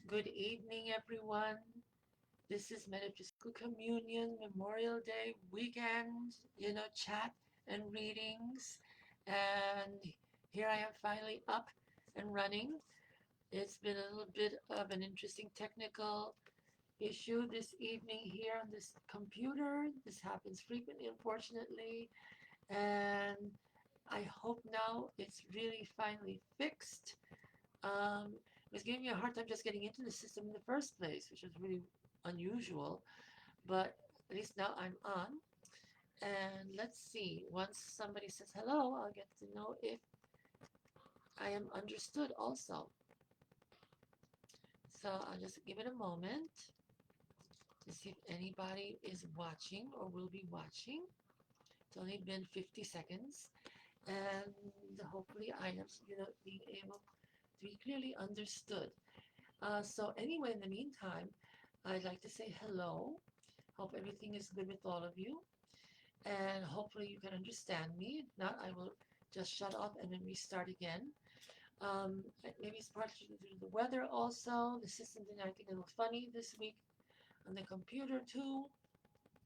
Good evening, everyone. This is Metaphysical Communion, Memorial Day weekend, chat and readings. And here I am finally up and running. It's been a little bit of an interesting technical issue this evening here on this computer. This happens frequently, unfortunately. And I hope now it's really finally fixed. It was giving me a hard time just getting into the system in the first place, which was really unusual. But at least now I'm on. And let's see, once somebody says hello, I'll get to know if I am understood also. So I'll just give it a moment to see if anybody is watching or will be watching. It's only been 50 seconds. And hopefully I am, being able to be clearly understood. So anyway, in the meantime, I'd like to say hello. Hope everything is good with all of you. And hopefully you can understand me. If not, I will just shut off and then restart again. Maybe it's partly due to the weather also. The system did acting a little funny this week on the computer too.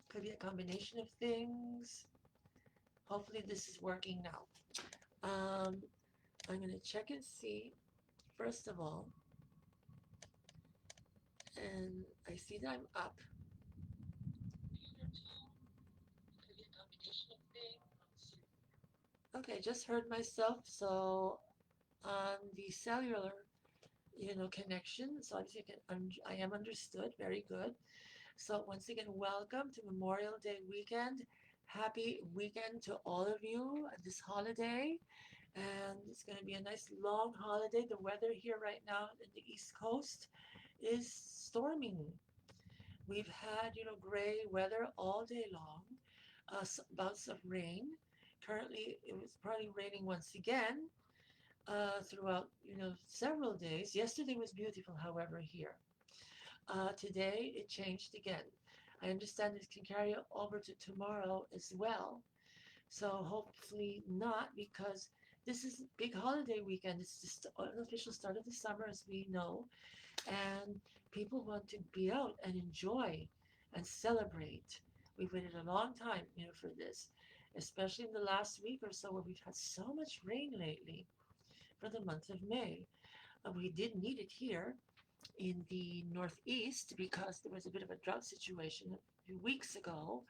Could be a combination of things. Hopefully this is working now. Um, I'm going to check and see, first of all, and I see that I'm up. Okay, just heard myself. So on the cellular, connection, so obviously I am understood. Very good. So once again, welcome to Memorial Day weekend. Happy weekend to all of you at this holiday. And it's going to be a nice long holiday. The weather here right now in the East Coast is storming. We've had, gray weather all day long, bouts of rain. Currently, it was probably raining once again throughout, several days. Yesterday was beautiful, however, here. Today, it changed again. I understand it can carry over to tomorrow as well. So hopefully not, because this is a big holiday weekend. It's just the unofficial start of the summer, as we know, and people want to be out and enjoy and celebrate. We've waited a long time, for this, especially in the last week or so where we've had so much rain lately for the month of May. We did need it here in the Northeast because there was a bit of a drought situation a few weeks ago.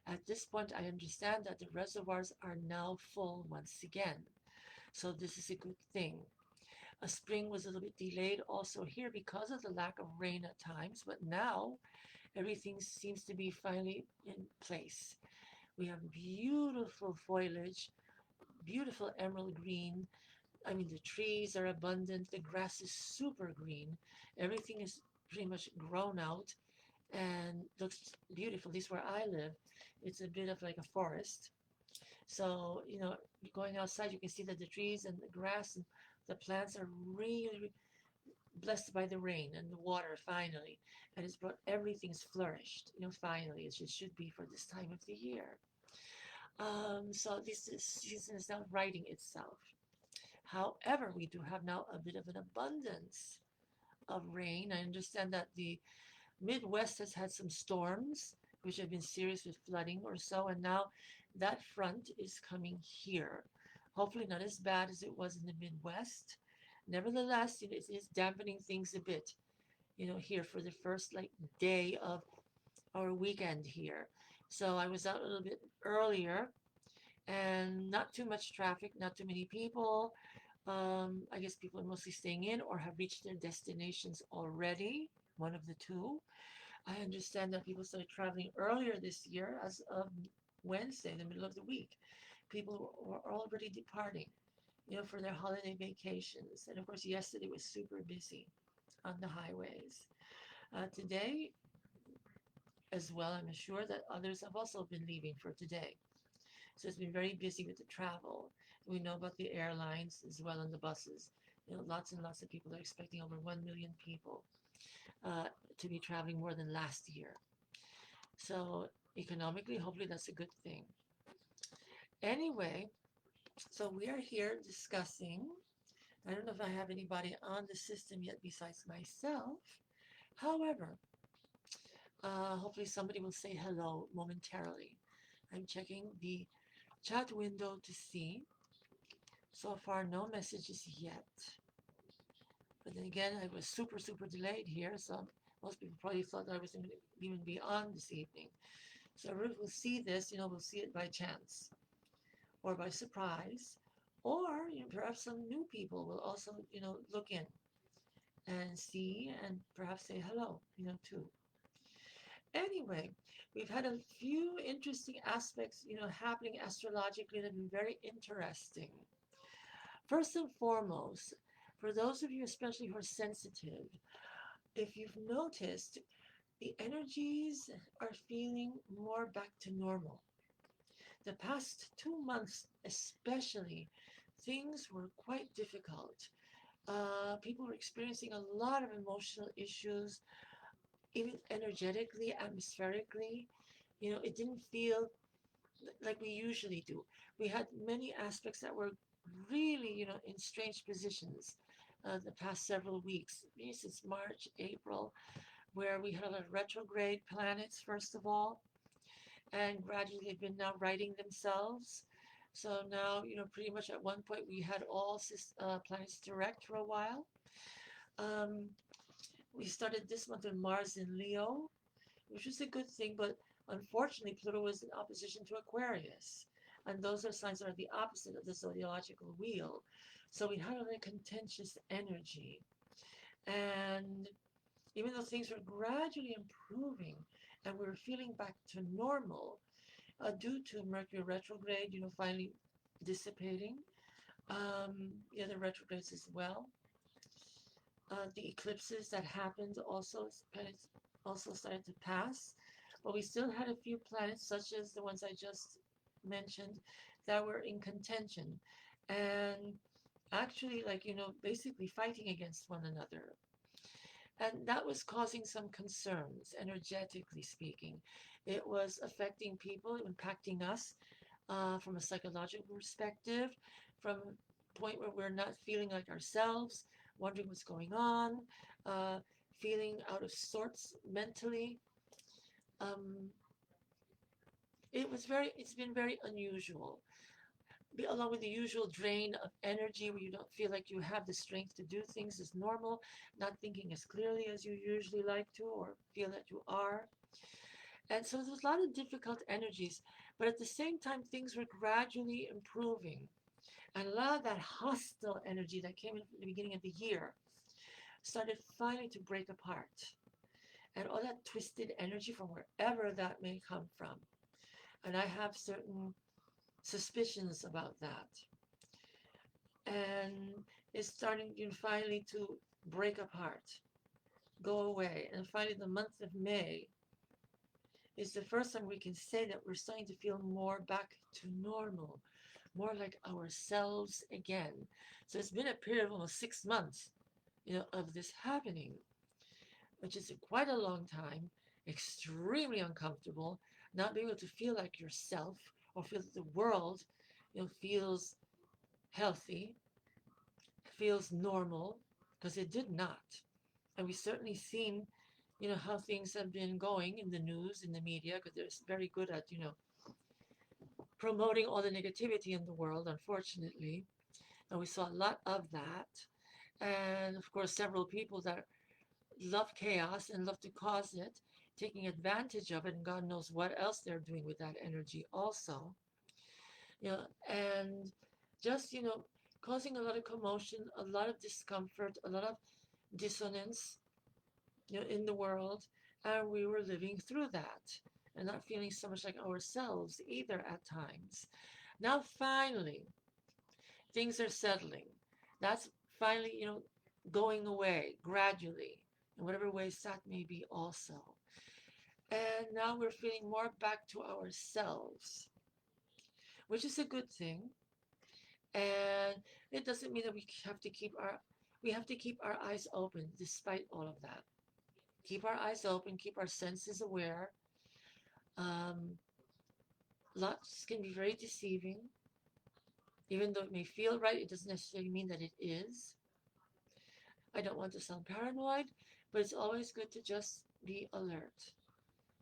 At this point, I understand that the reservoirs are now full once again. So this is a good thing. A spring was a little bit delayed also here because of the lack of rain at times, but now everything seems to be finally in place. We have beautiful foliage, beautiful emerald green. I mean, the trees are abundant, the grass is super green, everything is pretty much grown out and looks beautiful. At least where I live, it's a bit of like a forest. So, going outside, you can see that the trees and the grass and the plants are really blessed by the rain and the water finally. And it's brought everything's flourished, finally, as it should be for this time of the year. So this season is now righting itself. However, we do have now a bit of an abundance of rain. I understand that the Midwest has had some storms, which have been serious with flooding or so, and now that front is coming here. Hopefully not as bad as it was in the Midwest. Nevertheless, it is dampening things a bit, here for the first like day of our weekend here. So I was out a little bit earlier and not too much traffic, not too many people. I guess people are mostly staying in or have reached their destinations already, one of the two. I understand that people started traveling earlier this year as of Wednesday, the middle of the week. People were already departing, for their holiday vacations. And of course, yesterday was super busy on the highways. Today, as well, I'm sure that others have also been leaving for today. So it's been very busy with the travel. We know about the airlines as well and the buses. Lots and lots of people are expecting over 1 million people uh, to be traveling more than last year. So economically, hopefully that's a good thing. Anyway, so we are here discussing I don't know if I have anybody on the system yet besides myself. However, hopefully somebody will say hello momentarily. I'm checking the chat window to see. So far, no messages yet. But then again, I was super, super delayed here, so most people probably thought I wasn't going to even be on this evening. So we'll see this, we'll see it by chance or by surprise, or perhaps some new people will also, look in and see and perhaps say hello, too. Anyway, we've had a few interesting aspects, happening astrologically that have been very interesting. First and foremost, for those of you especially who are sensitive, if you've noticed, the energies are feeling more back to normal. The past 2 months, especially, things were quite difficult. People were experiencing a lot of emotional issues, even energetically, atmospherically. It didn't feel like we usually do. We had many aspects that were really, in strange positions the past several weeks, maybe since March, April, where we had a lot of retrograde planets, first of all, and gradually they've been now righting themselves. So now, pretty much at one point we had all planets direct for a while. Um, we started this month with Mars in Leo, which was a good thing, but unfortunately, Pluto was in opposition to Aquarius. And those are signs that are the opposite of the zodiacal wheel. So we had a very contentious energy. And even though things were gradually improving and we were feeling back to normal, due to Mercury retrograde, finally dissipating, the other retrogrades as well, the eclipses that happened also started to pass, but we still had a few planets, such as the ones I just mentioned, that were in contention, and actually, like basically fighting against one another, and that was causing some concerns, energetically speaking. It was affecting people, impacting us from a psychological perspective, from a point where we're not feeling like ourselves, wondering what's going on, uh, feeling out of sorts mentally. Um, it's been very unusual. Along with the usual drain of energy where you don't feel like you have the strength to do things as normal, not thinking as clearly as you usually like to or feel that you are. And so there's a lot of difficult energies, but at the same time, things were gradually improving. And a lot of that hostile energy that came in at the beginning of the year started finally to break apart. And all that twisted energy from wherever that may come from. And I have certain suspicions about that. And it's starting finally to break apart, go away. And finally, the month of May is the first time we can say that we're starting to feel more back to normal, more like ourselves again. So it's been a period of almost 6 months, of this happening, which is quite a long time, extremely uncomfortable, not being able to feel like yourself or feel that the world, feels healthy, feels normal, because it did not. And we've certainly seen, how things have been going in the news, in the media, because they're very good at, promoting all the negativity in the world, unfortunately. And we saw a lot of that. And of course, several people that love chaos and love to cause it, taking advantage of it, and God knows what else they're doing with that energy also. And just, causing a lot of commotion, a lot of discomfort, a lot of dissonance, in the world. And we were living through that and not feeling so much like ourselves either at times. Now, finally, things are settling. That's finally, going away gradually, in whatever ways that may be also. And now we're feeling more back to ourselves, which is a good thing. And it doesn't mean that we have to keep our eyes open despite all of that. Keep our eyes open, keep our senses aware. Um, Lots can be very deceiving. Even though it may feel right, it doesn't necessarily mean that it is. I don't want to sound paranoid, but it's always good to just be alert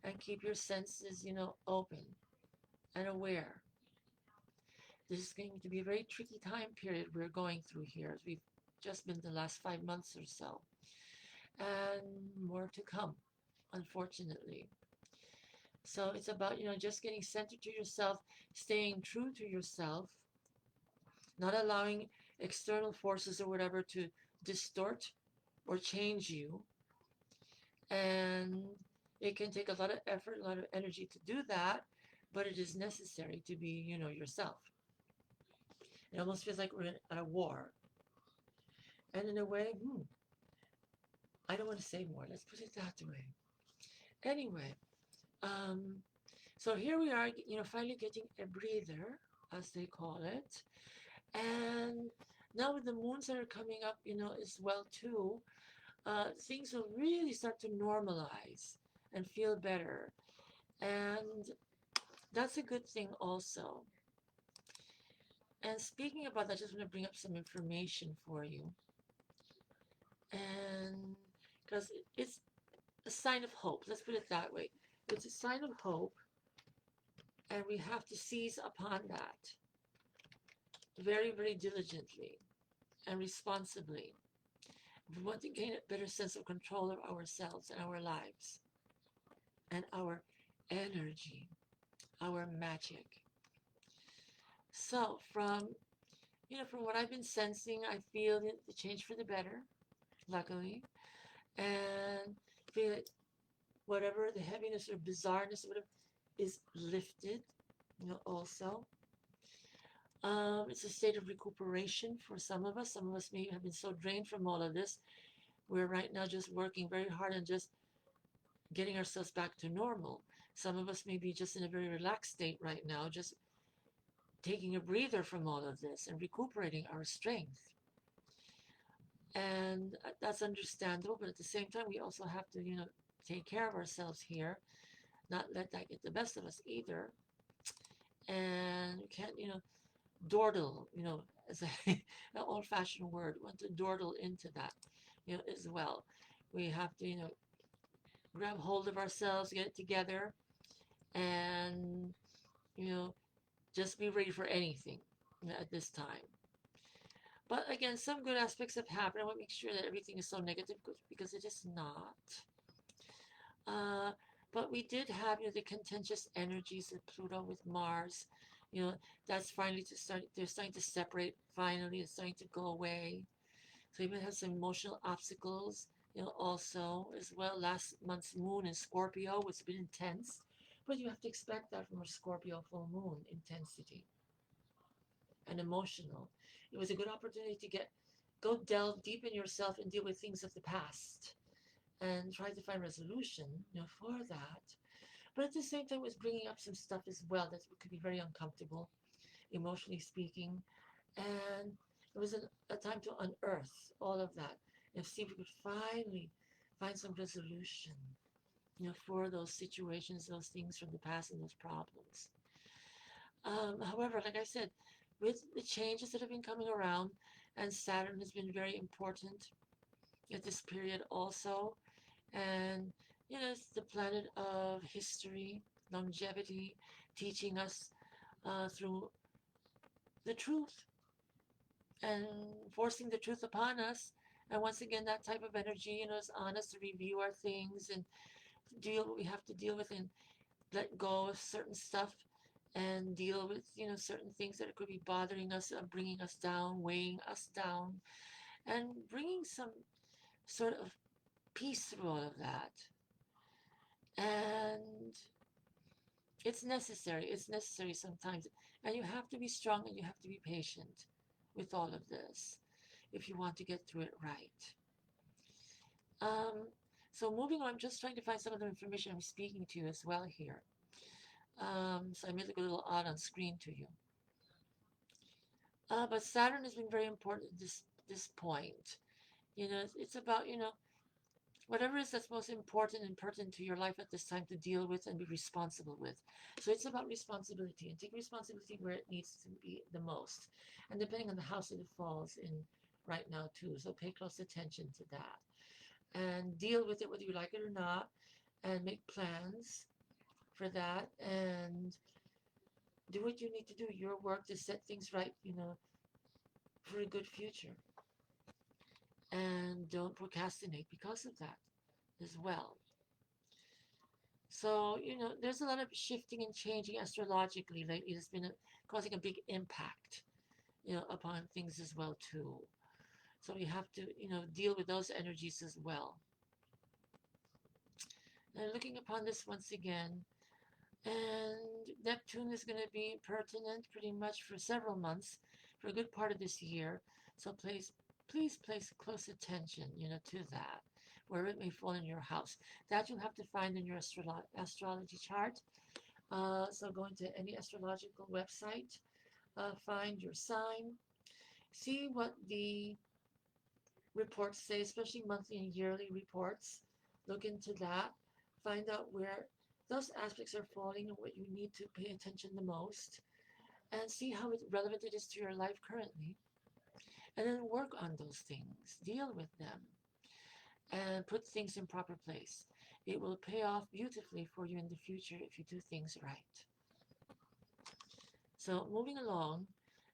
and keep your senses, open and aware. This is going to be a very tricky time period we're going through here. We've just been the last 5 months or so, and more to come, unfortunately. So it's about, just getting centered to yourself, staying true to yourself, not allowing external forces or whatever to distort or change you. And it can take a lot of effort, a lot of energy to do that, but it is necessary to be, yourself. It almost feels like we're at a war. And in a way, I don't want to say more. Let's put it that way. Anyway, um, so here we are, finally getting a breather, as they call it. And now with the moons that are coming up, as well too, things will really start to normalize and feel better. And that's a good thing also. And speaking about that, I just want to bring up some information for you. And because it's a sign of hope, let's put it that way. It's a sign of hope, and we have to seize upon that very, very diligently and responsibly. We want to gain a better sense of control of ourselves and our lives and our energy, our magic. So from what I've been sensing, I feel the change for the better, luckily, and feel that whatever the heaviness or bizarreness or whatever is lifted, also. It's a state of recuperation for some of us. Some of us may have been so drained from all of this. We're right now just working very hard and just getting ourselves back to normal. Some of us may be just in a very relaxed state right now, just taking a breather from all of this and recuperating our strength. And that's understandable, but at the same time, we also have to, take care of ourselves here, not let that get the best of us either. And we can't, dawdle, as an old-fashioned word, want to dawdle into that, as well. We have to, grab hold of ourselves, get it together, and, you know, just be ready for anything at this time. But again, some good aspects have happened. I want to make sure that everything is so negative because it is not. Uh, but we did have, the contentious energies of Pluto with Mars. You know, that's finally they're starting to separate. Finally, it's starting to go away. So we might have some emotional obstacles, also as well. Last month's moon in Scorpio was a bit intense, but you have to expect that from a Scorpio full moon intensity and emotional. It was a good opportunity to go delve deep in yourself and deal with things of the past and try to find resolution, for that. But at the same time, it was bringing up some stuff as well that could be very uncomfortable, emotionally speaking. And it was a time to unearth all of that and see if we could finally find some resolution, for those situations, those things from the past and those problems. However, like I said, with the changes that have been coming around, and Saturn has been very important at this period also, and it's the planet of history, longevity, teaching us through the truth and forcing the truth upon us. And once again, that type of energy, is on us to review our things and deal what we have to deal with and let go of certain stuff and deal with, certain things that could be bothering us, bringing us down, weighing us down, and bringing some sort of peace through all of that. And it's necessary. It's necessary sometimes. And you have to be strong and you have to be patient with all of this if you want to get through it right. Um, so moving on, I'm just trying to find some of the information I'm speaking to you as well here. So I may look a little odd on screen to you. But Saturn has been very important at this point. It's about, whatever is that's most important and pertinent to your life at this time to deal with and be responsible with. So it's about responsibility and take responsibility where it needs to be the most. And depending on the house that it falls in right now too. So pay close attention to that. And deal with it whether you like it or not and make plans for that and do what you need to do, your work to set things right, for a good future. And don't procrastinate because of that as well. So, there's a lot of shifting and changing astrologically lately. It's been causing a big impact, upon things as well too. So we have to, deal with those energies as well. And looking upon this once again, and Neptune is going to be pertinent pretty much for several months, for a good part of this year. So please place close attention, to that, where it may fall in your house. That you'll have to find in your astrology chart. So go into any astrological website, find your sign, see what the reports say, especially monthly and yearly reports. Look into that, find out where those aspects are falling and what you need to pay attention the most, and see how relevant it is to your life currently. And then work on those things, deal with them, and put things in proper place. It will pay off beautifully for you in the future if you do things right. So moving along,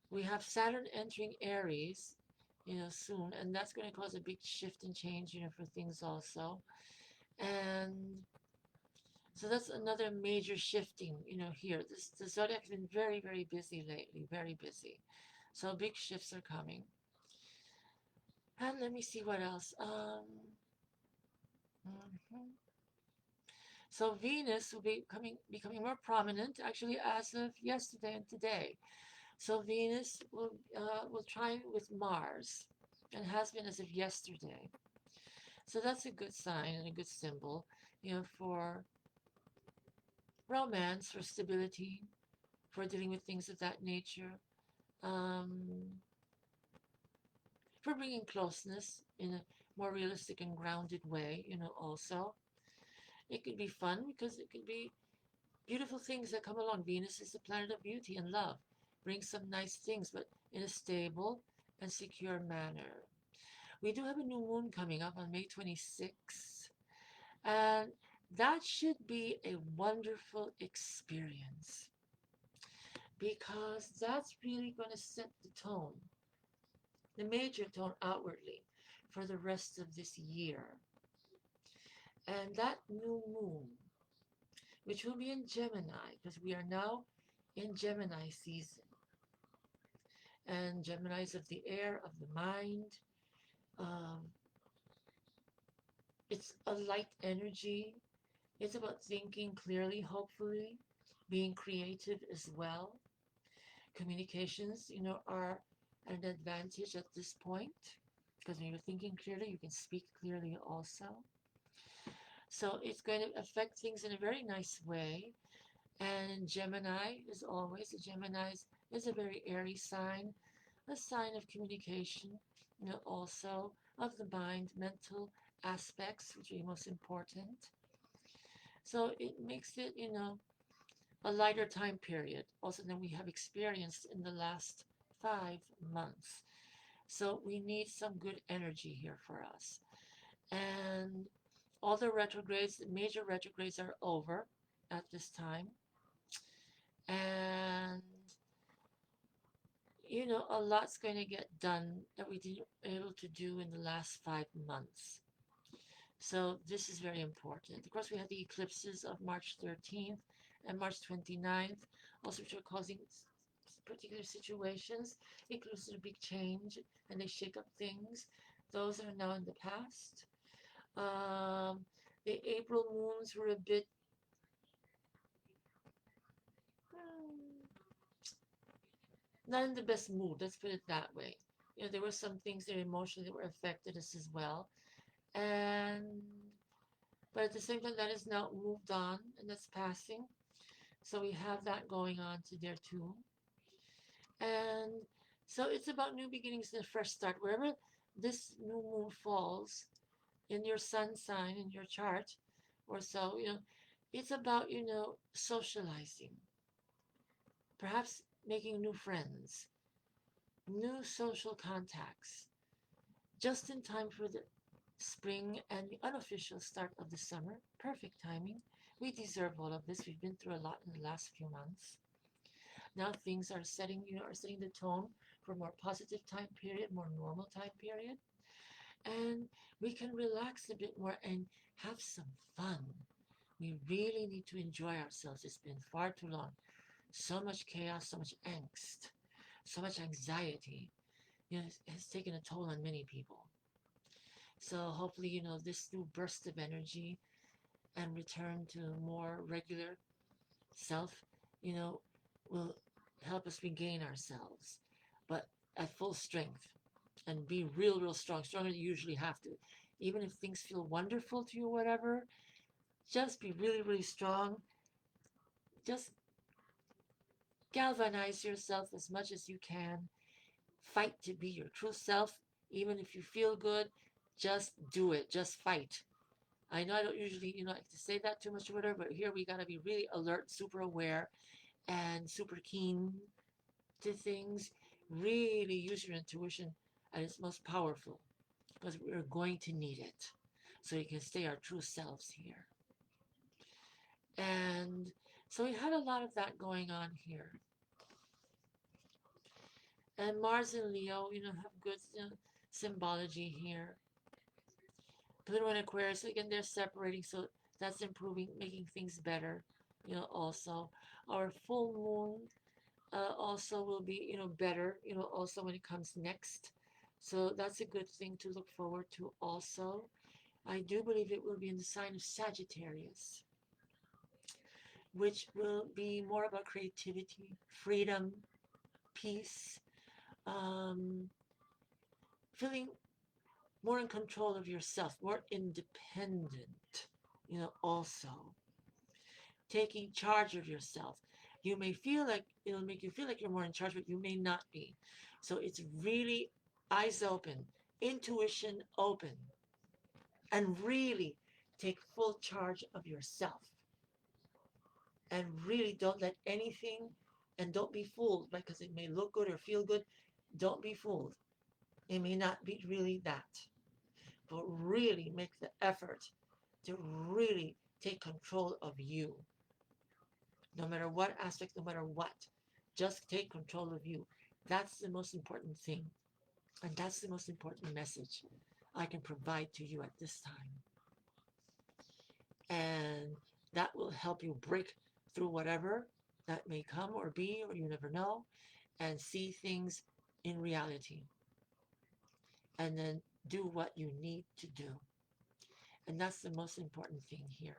we have Saturn entering Aries, soon, and that's going to cause a big shift and change, for things also. And so that's another major shifting, here. The zodiac has been very, very busy lately, very busy. So big shifts are coming. And let me see what else. Mhm. So Venus will be becoming more prominent, actually, as of yesterday and today. So Venus will trine with Mars, and has been as of yesterday. So that's a good sign and a good symbol, for romance, for stability, for dealing with things of that nature, um, for bringing closeness in a more realistic and grounded way, also. It could be fun because it could be beautiful things that come along. Venus is the planet of beauty and love. Brings some nice things, but in a stable and secure manner. We do have a new moon coming up on May 26th, and that should be a wonderful experience because that's really going to set the tone, the major tone outwardly for the rest of this year. And that new moon, which will be in Gemini, because we are now in Gemini season. And Gemini is of the air, of the mind. Um, it's a light energy. It's about thinking clearly, hopefully, being creative as well. Communications, are an advantage at this point because when you're thinking clearly, you can speak clearly also. So it's going to affect things in a very nice way. And Gemini, as always, the Gemini is a very airy sign, a sign of communication, also of the mind, mental aspects, which are most important. So it makes it, a lighter time period, also than we have experienced in the last 5 months. So we need some good energy here for us. And all the retrogrades, the major retrogrades are over at this time. And, a lot's going to get done that we didn't able to do in the last 5 months. So this is very important. Of course, we have the eclipses of March 13th and March 29th, also which are causing particular situations. Eclipses are a big change and they shake up things. Those are now in the past. The April moons were a bit not in the best mood, let's put it that way. There were some things that emotionally that were affected us as well. And but at the same time that is now moved on and that's passing. So we have that going on to there too. And so it's about new beginnings and a fresh start. Wherever this new moon falls in your sun sign, in your chart, or so, it's about, socializing, perhaps making new friends, new social contacts, just in time for the spring and the unofficial start of the summer. Perfect timing. We deserve all of this. We've been through a lot in the last few months. Now things are setting the tone for a more positive time period, more normal time period. And we can relax a bit more and have some fun. We really need to enjoy ourselves. It's been far too long. So much chaos, so much angst, so much anxiety. Has taken a toll on many people. So hopefully, this new burst of energy and return to more regular self, you know, will help us regain ourselves, but at full strength and be real, real strong, stronger than you usually have to. Even if things feel wonderful to you, or whatever, just be really, really strong. Just galvanize yourself as much as you can. Fight to be your true self. Even if you feel good, just do it. Just fight. I know I don't usually, like to say that too much or whatever, but here we got to be really alert, super aware, and super keen to things. Really use your intuition at its most powerful, because we're going to need it so we can stay our true selves here. And so we had a lot of that going on here. And Mars and Leo, have good symbology here. Pluto and Aquarius, again, they're separating, so that's improving, making things better. Also, our full moon also will be, better, also when it comes next. So that's a good thing to look forward to also. I do believe it will be in the sign of Sagittarius, which will be more about creativity, freedom, peace, um, feeling more in control of yourself, more independent, also taking charge of yourself. You may feel like it'll make you feel like you're more in charge, but you may not be. So it's really eyes open, intuition open, and really take full charge of yourself. And really don't let anything, and don't be fooled because it may look good or feel good. Don't be fooled. It may not be really that, but really make the effort to really take control of you. No matter what aspect, no matter what, just take control of you. That's the most important thing. And that's the most important message I can provide to you at this time. And that will help you break through whatever that may come or be, or you never know, and see things in reality. And then do what you need to do. And that's the most important thing here.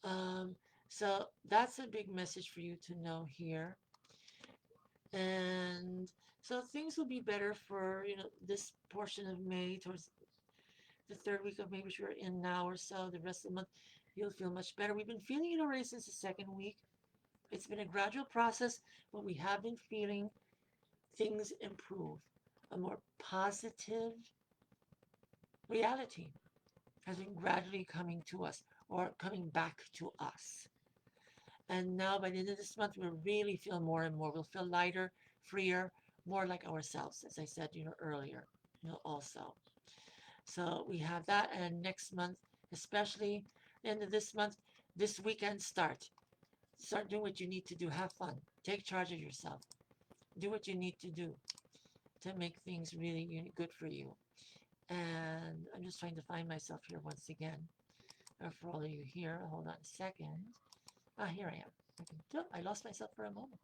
Um, so that's a big message for you to know here. And so things will be better for, this portion of May, towards the third week of May, which we're in now or so. The rest of the month, you'll feel much better. We've been feeling it already since the second week. It's been a gradual process, but we have been feeling things improve. A more positive reality has been gradually coming to us, or coming back to us. And now by the end of this month, we'll really feel more and more. We'll feel lighter, freer, more like ourselves, as I said, earlier, also. So we have that. And next month, especially the end of this month, this weekend, start doing what you need to do. Have fun. Take charge of yourself. Do what you need to do to make things really good for you. And I'm just trying to find myself here once again. For all of you here, hold on a second. Here I am. I lost myself for a moment.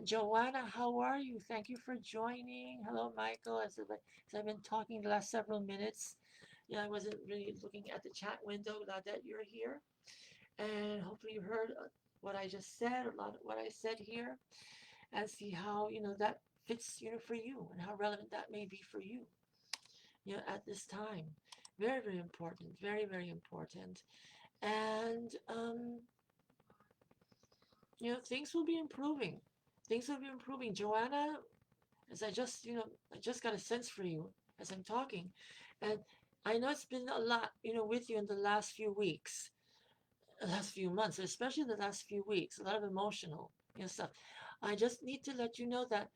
Joanna, how are you? Thank you for joining. Hello, Michael. As I've been talking the last several minutes, I wasn't really looking at the chat window. Glad that you're here. And hopefully you heard what I just said, a lot of what I said here, and see how, that fits, for you, and how relevant that may be for you, at this time. Very, very important. Very, very important. And, things will be improving. Things will be improving. Joanna, as I just got a sense for you as I'm talking. And I know it's been a lot, with you in the last few weeks, the last few months, especially the last few weeks, a lot of emotional, stuff. I just need to let you know that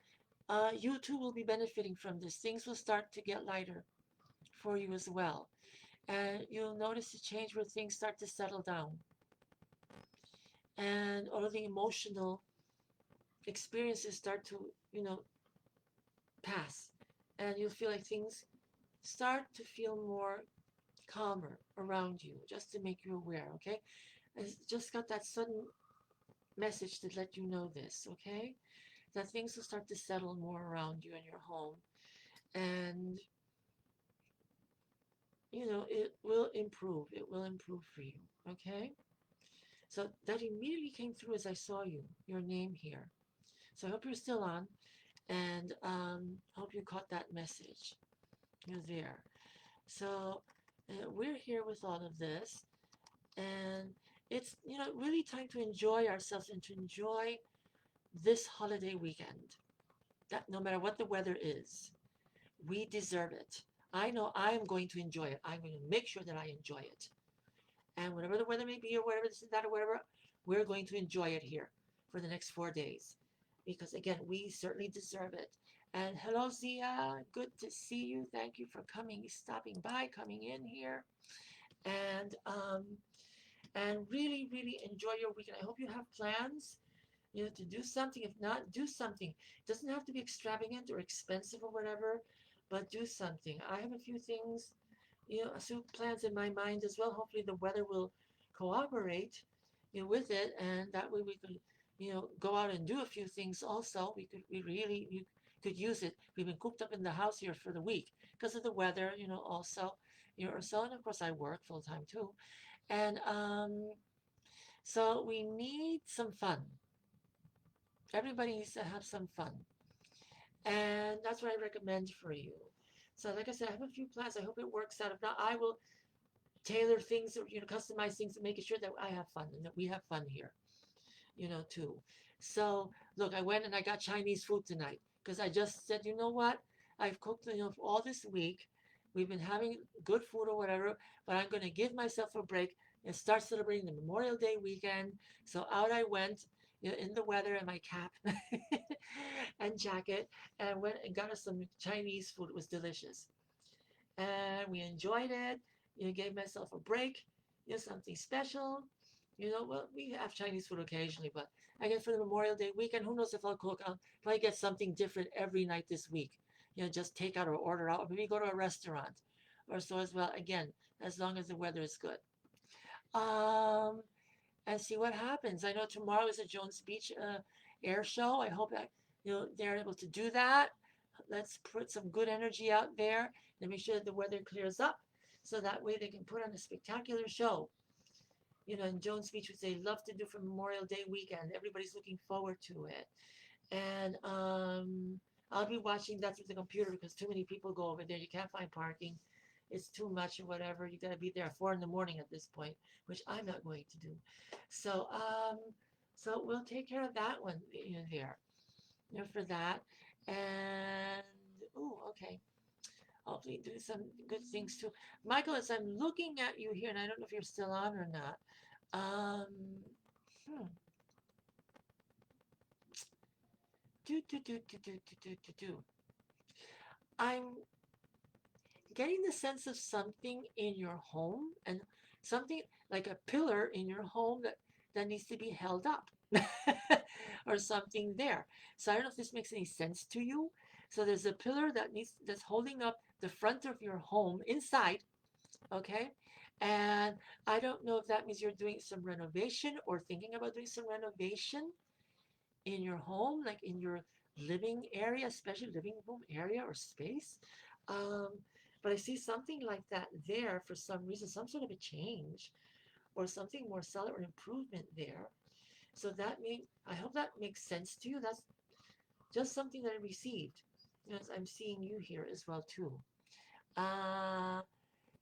you too will be benefiting from this. Things will start to get lighter for you as well. And you'll notice a change where things start to settle down. And all of the emotional experiences start to, pass. And you'll feel like things start to feel more calmer around you, just to make you aware, okay? I just got that sudden message to let you know this, okay? That things will start to settle more around you in your home. And, it will improve. It will improve for you, okay? So that immediately came through as I saw your name here. So I hope you're still on, and hope you caught that message. You're there. So we're here with all of this, and it's really time to enjoy ourselves and to enjoy this holiday weekend. That no matter what the weather is, we deserve it. I know I am going to enjoy it. I'm going to make sure that I enjoy it. And whatever the weather may be, or whatever this and that, or whatever, we're going to enjoy it here for the next 4 days. Because again, we certainly deserve it. And hello, Zia. Good to see you. Thank you for coming, stopping by, coming in here. And really, really enjoy your weekend. I hope you have plans, to do something. If not, do something. It doesn't have to be extravagant or expensive or whatever, but do something. I have a few things, some plans in my mind as well. Hopefully the weather will cooperate, with it, and that way we could, go out and do a few things also. We really, you could use it. We've been cooped up in the house here for the week because of the weather, also, or so, and of course I work full time too. And so we need some fun. Everybody needs to have some fun. And that's what I recommend for you. So, like I said, I have a few plans. I hope it works out. If not, I will tailor things, or customize things, and making sure that I have fun and that we have fun here, too. So, look, I went and I got Chinese food tonight because I just said, you know what? I've cooked, all this week. We've been having good food or whatever, but I'm going to give myself a break and start celebrating the Memorial Day weekend. So out I went, in the weather in my cap and jacket, and went and got us some Chinese food. It was delicious, and we enjoyed it. Gave myself a break, something special. Well, we have Chinese food occasionally, but I guess for the Memorial Day weekend, who knows if I'll cook? I'll probably get something different every night this week. Just take out or order out, or maybe go to a restaurant or so as well. Again, as long as the weather is good. Um, and see what happens. I know tomorrow is a Jones Beach air show. I hope that they're able to do that. Let's put some good energy out there and make sure that the weather clears up, so that way they can put on a spectacular show. In Jones Beach, which they love to do for Memorial Day weekend. Everybody's looking forward to it, and I'll be watching that through the computer because too many people go over there. You can't find parking. It's too much or whatever. You got to be there at 4 in the morning at this point, which I'm not going to do. So, so we'll take care of that one, there, for that. And oh, okay. Hopefully do some good things too. Michael, as I'm looking at you here, and I don't know if you're still on or not. Um, hmm. Do. I'm getting the sense of something in your home, and something like a pillar in your home that needs to be held up or something there. So I don't know if this makes any sense to you. So there's a pillar that's holding up the front of your home inside, okay? And I don't know if that means you're doing some renovation or thinking about doing some renovation in your home, like in your living area, especially living room area or space. Um, but I see something like that there for some reason, some sort of a change or something more solid or improvement there. So I hope that makes sense to you. That's just something that I received. As I'm seeing you here as well too. Uh,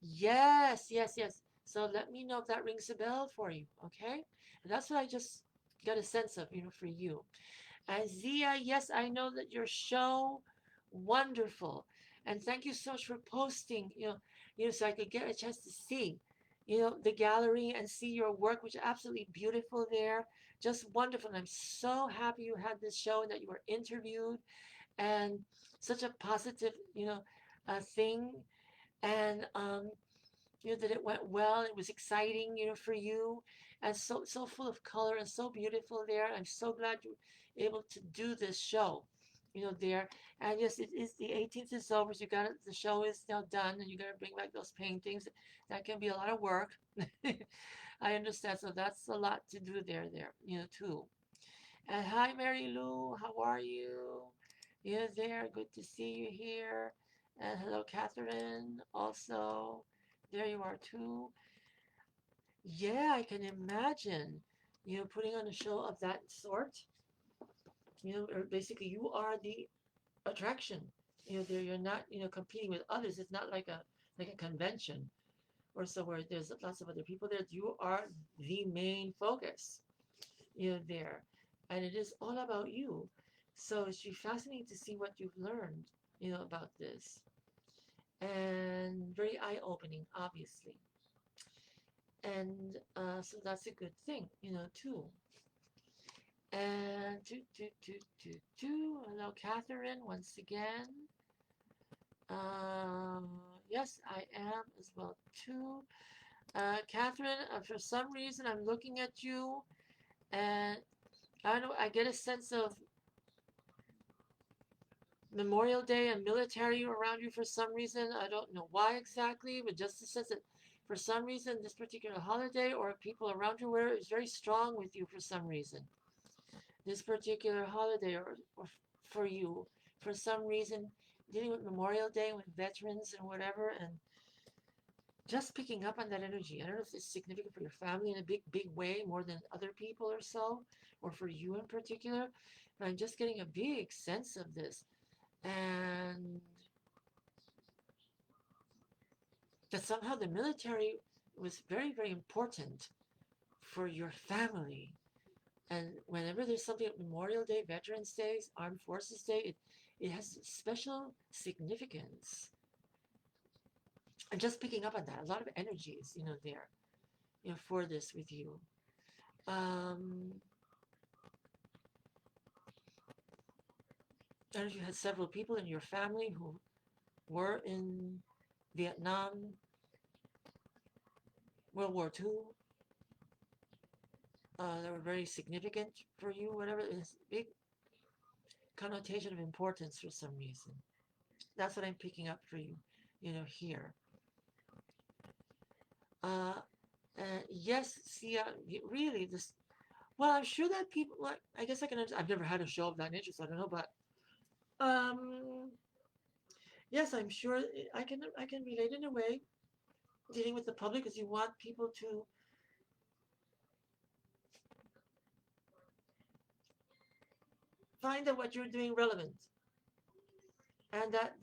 yes, yes, yes. So let me know if that rings a bell for you, okay? And that's what I just got a sense of, for you. Zia, yes, I know that your show, wonderful. And thank you so much for posting, so I could get a chance to see, the gallery and see your work, which is absolutely beautiful there. Just wonderful. And I'm so happy you had this show and that you were interviewed and such a positive, thing. And that it went well. It was exciting, for you, and so full of color and so beautiful there. I'm so glad you were able to do this show, there. And yes, it is the 18th is over, so you got it. The show is now done, and you got to bring back those paintings. That can be a lot of work. I understand. So that's a lot to do there, too. And hi, Mary Lou. How are you? You're there. Good to see you here. And hello, Catherine. Also, there you are too. Yeah, I can imagine. Putting on a show of that sort. Or basically you are the attraction. There you're not, competing with others. It's not like a convention or somewhere there's lots of other people there. You are the main focus. There. And it is all about you. So it's fascinating to see what you've learned, about this. And very eye-opening, obviously. And so that's a good thing, too. And hello, Catherine, once again. Yes, I am as well, too. Catherine, for some reason, I'm looking at you, and I don't know, I get a sense of Memorial Day and military around you for some reason. I don't know why exactly, but just the sense that for some reason this particular holiday or people around you where it's very strong with you for some reason. This particular holiday or for you for some reason dealing with Memorial Day with veterans and whatever, and just picking up on that energy. I don't know if it's significant for your family in a big way more than other people or so, or for you in particular, but I'm just getting a big sense of this. And that somehow the military was very, very important for your family. And whenever there's something like Memorial Day, Veterans Day, Armed Forces Day, it has special significance. I'm just picking up on that. A lot of energies, there, for this with you. Um, I don't know if you had several people in your family who were in Vietnam, World War II, that were very significant for you, whatever. It's big connotation of importance for some reason. That's what I'm picking up for you, here. Uh, yes, see, really, this. Well, I'm sure that people. Like, I guess I can. I've never had a show of that nature, so I don't know. But yes, I'm sure I can relate in a way dealing with the public, because you want people to find that what you're doing relevant and that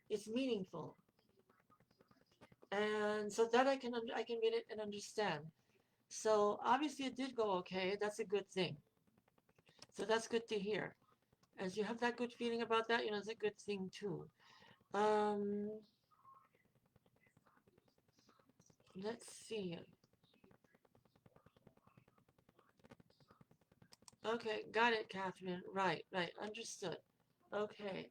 it's meaningful, and so that I can read it and understand. So obviously it did go okay. That's a good thing. So that's good to hear. As you have that good feeling about that, it's a good thing too. Um, let's see. Okay, got it, Catherine. Right, right, understood. Okay.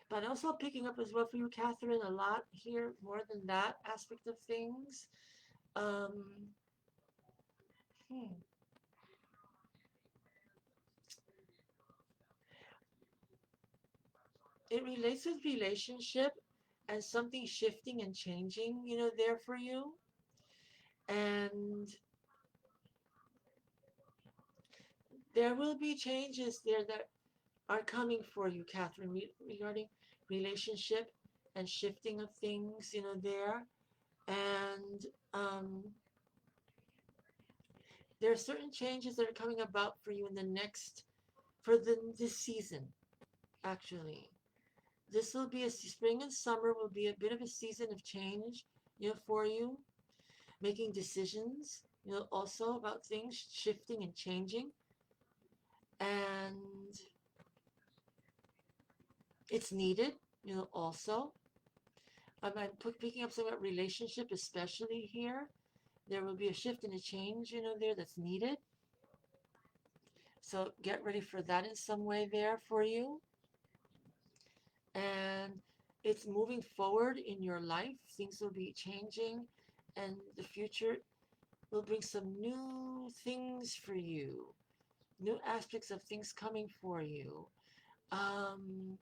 But also picking up as well for you, Catherine, a lot here, more than that aspect of things. Um, hmm. It relates with relationship and something shifting and changing, there for you. And there will be changes there that are coming for you, Catherine, regarding relationship and shifting of things, there. And there are certain changes that are coming about for you in this season, actually. This will be spring and summer will be a bit of a season of change, for you, making decisions, also about things shifting and changing. And It's needed, also. I'm picking up some about relationship, especially here. There will be a shift and a change, there that's needed. So get ready for that in some way there for you. And it's moving forward in your life. Things will be changing, and the future will bring some new things for you, new aspects of things coming for you. Um,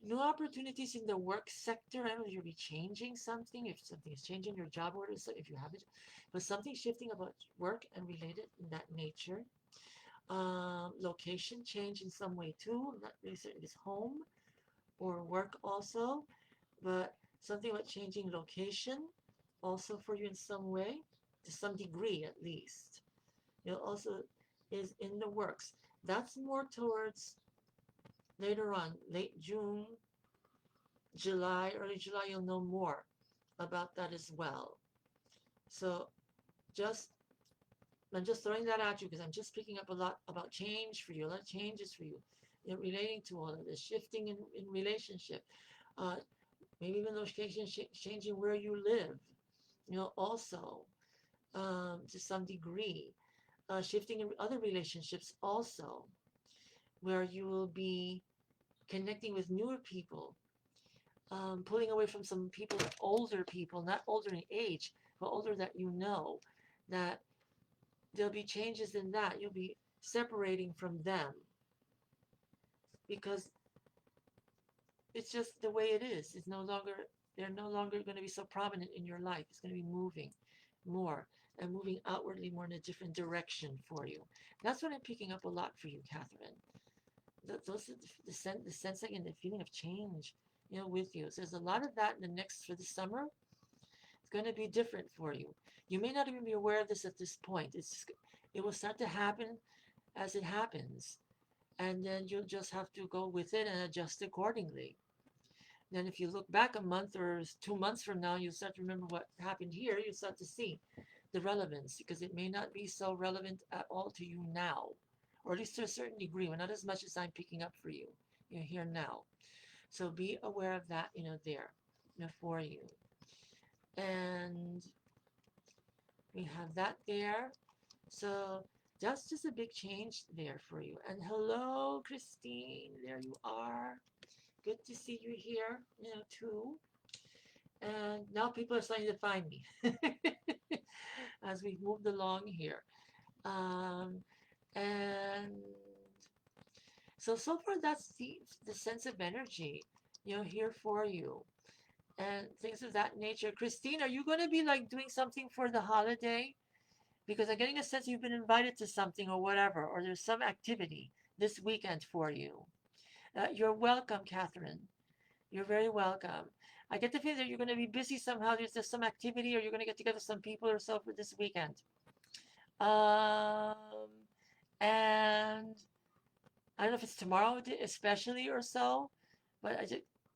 New opportunities in the work sector. I don't know if you'll be changing something, if something is changing your job order, so if you haven't, but something shifting about work and related in that nature. Location change in some way too. I'm not really certain if it's home or work also, but something about changing location also for you in some way, to some degree at least. Also is in the works. That's more towards later on, late June, July, early July, you'll know more about that as well. So just I'm just throwing that at you because I'm just picking up a lot about change for you, a lot of changes for you, relating to all of this, shifting in relationship, uh, maybe even location, changing where you live, also to some degree, shifting in other relationships also, where you will be connecting with newer people, pulling away from some people, older people, not older in age, but older that that there'll be changes in that. You'll be separating from them because it's just the way it is. They're no longer going to be so prominent in your life. It's going to be moving more and moving outwardly more in a different direction for you. That's what I'm picking up a lot for you, Catherine. Those are the sensing and the feeling of change, with you. So there's a lot of that in the next for the summer. It's going to be different for you. You may not even be aware of this at this point. It will start to happen as it happens, and then you'll just have to go with it and adjust accordingly. Then if you look back a month or 2 months from now, you'll start to remember what happened here. You'll start to see the relevance because it may not be so relevant at all to you now, or at least to a certain degree, but not as much as I'm picking up for you, here now. So be aware of that, there, for you. And we have that there. So that's just a big change there for you. And hello, Christine. There you are. Good to see you here, too. And now people are starting to find me as we've moved along here. Um, and so far that's the sense of energy, here for you. And things of that nature. Christine, are you going to be like doing something for the holiday? Because I'm getting a sense you've been invited to something or whatever, or there's some activity this weekend for you. You're welcome, Catherine. You're very welcome. I get the feeling that you're going to be busy somehow. There's just some activity, or you're going to get together with some people or so for this weekend. Um, and I don't know if it's tomorrow, especially or so, but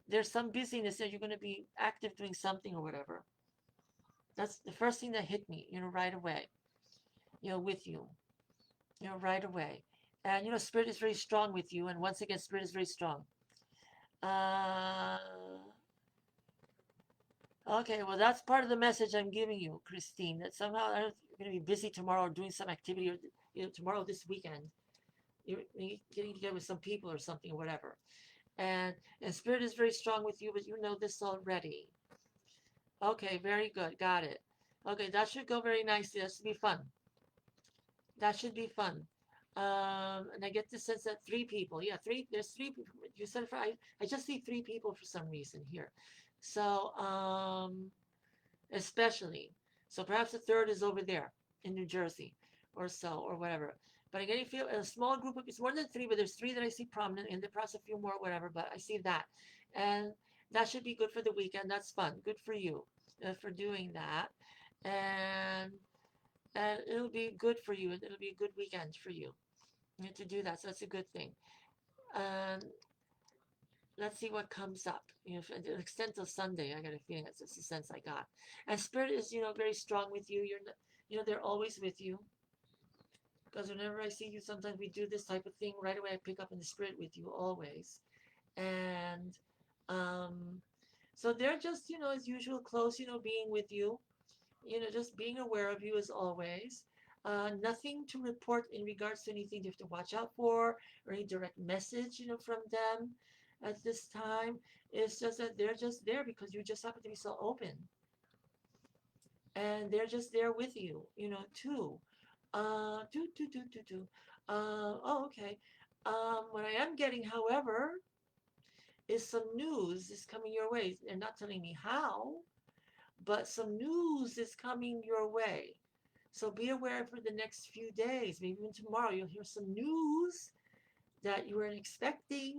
there's some busyness that you're going to be active doing something or whatever. That's the first thing that hit me, right away, with you, right away. And, Spirit is very strong with you. And once again, Spirit is very strong. Uh, okay, well, that's part of the message I'm giving you, Christine, that somehow I don't know if you're going to be busy tomorrow or doing some activity or, tomorrow, this weekend. You're getting together with some people or something or whatever. And Spirit is very strong with you, but you know this already. Okay, very good. Got it. Okay, that should go very nicely. That should be fun. That should be fun. And I get the sense that three people, yeah, there's three people. You said I just see three people for some reason here. So, especially. So perhaps the third is over there in New Jersey or so, or whatever. But I'm getting feel a small group of, it's more than three, but there's three that I see prominent, and there perhaps a few more, whatever, but I see that. And that should be good for the weekend. That's fun. Good for you for doing that. And and it'll be good for you. It'll be a good weekend for you, to do that. So that's a good thing. And let's see what comes up. To extend till Sunday. I got a feeling that's just the sense I got. And Spirit is, very strong with you. They're always with you. because whenever I see you, sometimes we do this type of thing right away. I pick up in the spirit with you always, and um, so they're just as usual close, being with you, just being aware of you as always. Nothing to report in regards to anything you have to watch out for or any direct message, from them at this time. It's just that they're just there because you just happen to be so open, and they're just there with you, too. Do. Oh, okay. What I am getting, however, is some news is coming your way. They're not telling me how, but some news is coming your way. So be aware for the next few days, maybe even tomorrow, you'll hear some news that you weren't expecting.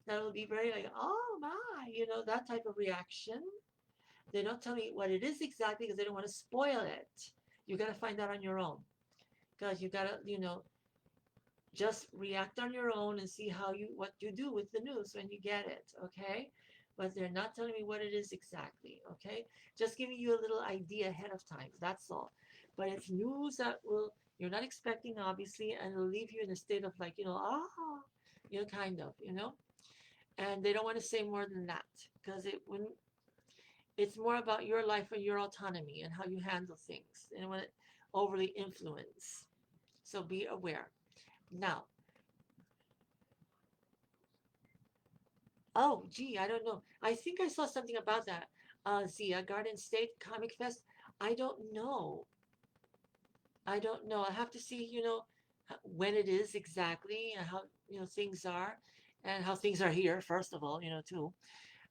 That will be very like, oh my, that type of reaction. They don't tell me what it is exactly because they don't want to spoil it. You got to find out on your own because you got to, just react on your own and see what you do with the news when you get it, okay? But they're not telling me what it is exactly, okay? Just giving you a little idea ahead of time, that's all. But it's news that you're not expecting, obviously, and it'll leave you in a state of like, kind of, and they don't want to say more than that because it's more about your life and your autonomy and how you handle things. They don't want to overly influence. So be aware. Now, oh, gee, I don't know. I think I saw something about that. Zia, Garden State Comic Fest. I don't know. I don't know. I have to see, when it is exactly and how, things are and how things are here, first of all, too.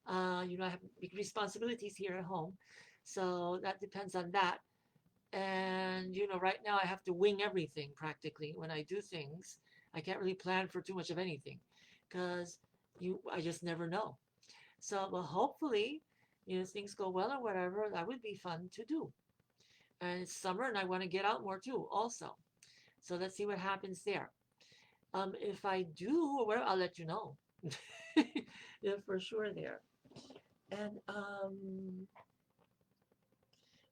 I have big responsibilities here at home. So that depends on that. And, right now I have to wing everything practically when I do things. I can't really plan for too much of anything because I just never know. So, well, hopefully, things go well or whatever. That would be fun to do. And it's summer, and I want to get out more too, also. So let's see what happens there. If I do or whatever, I'll let you know. Yeah, for sure there. And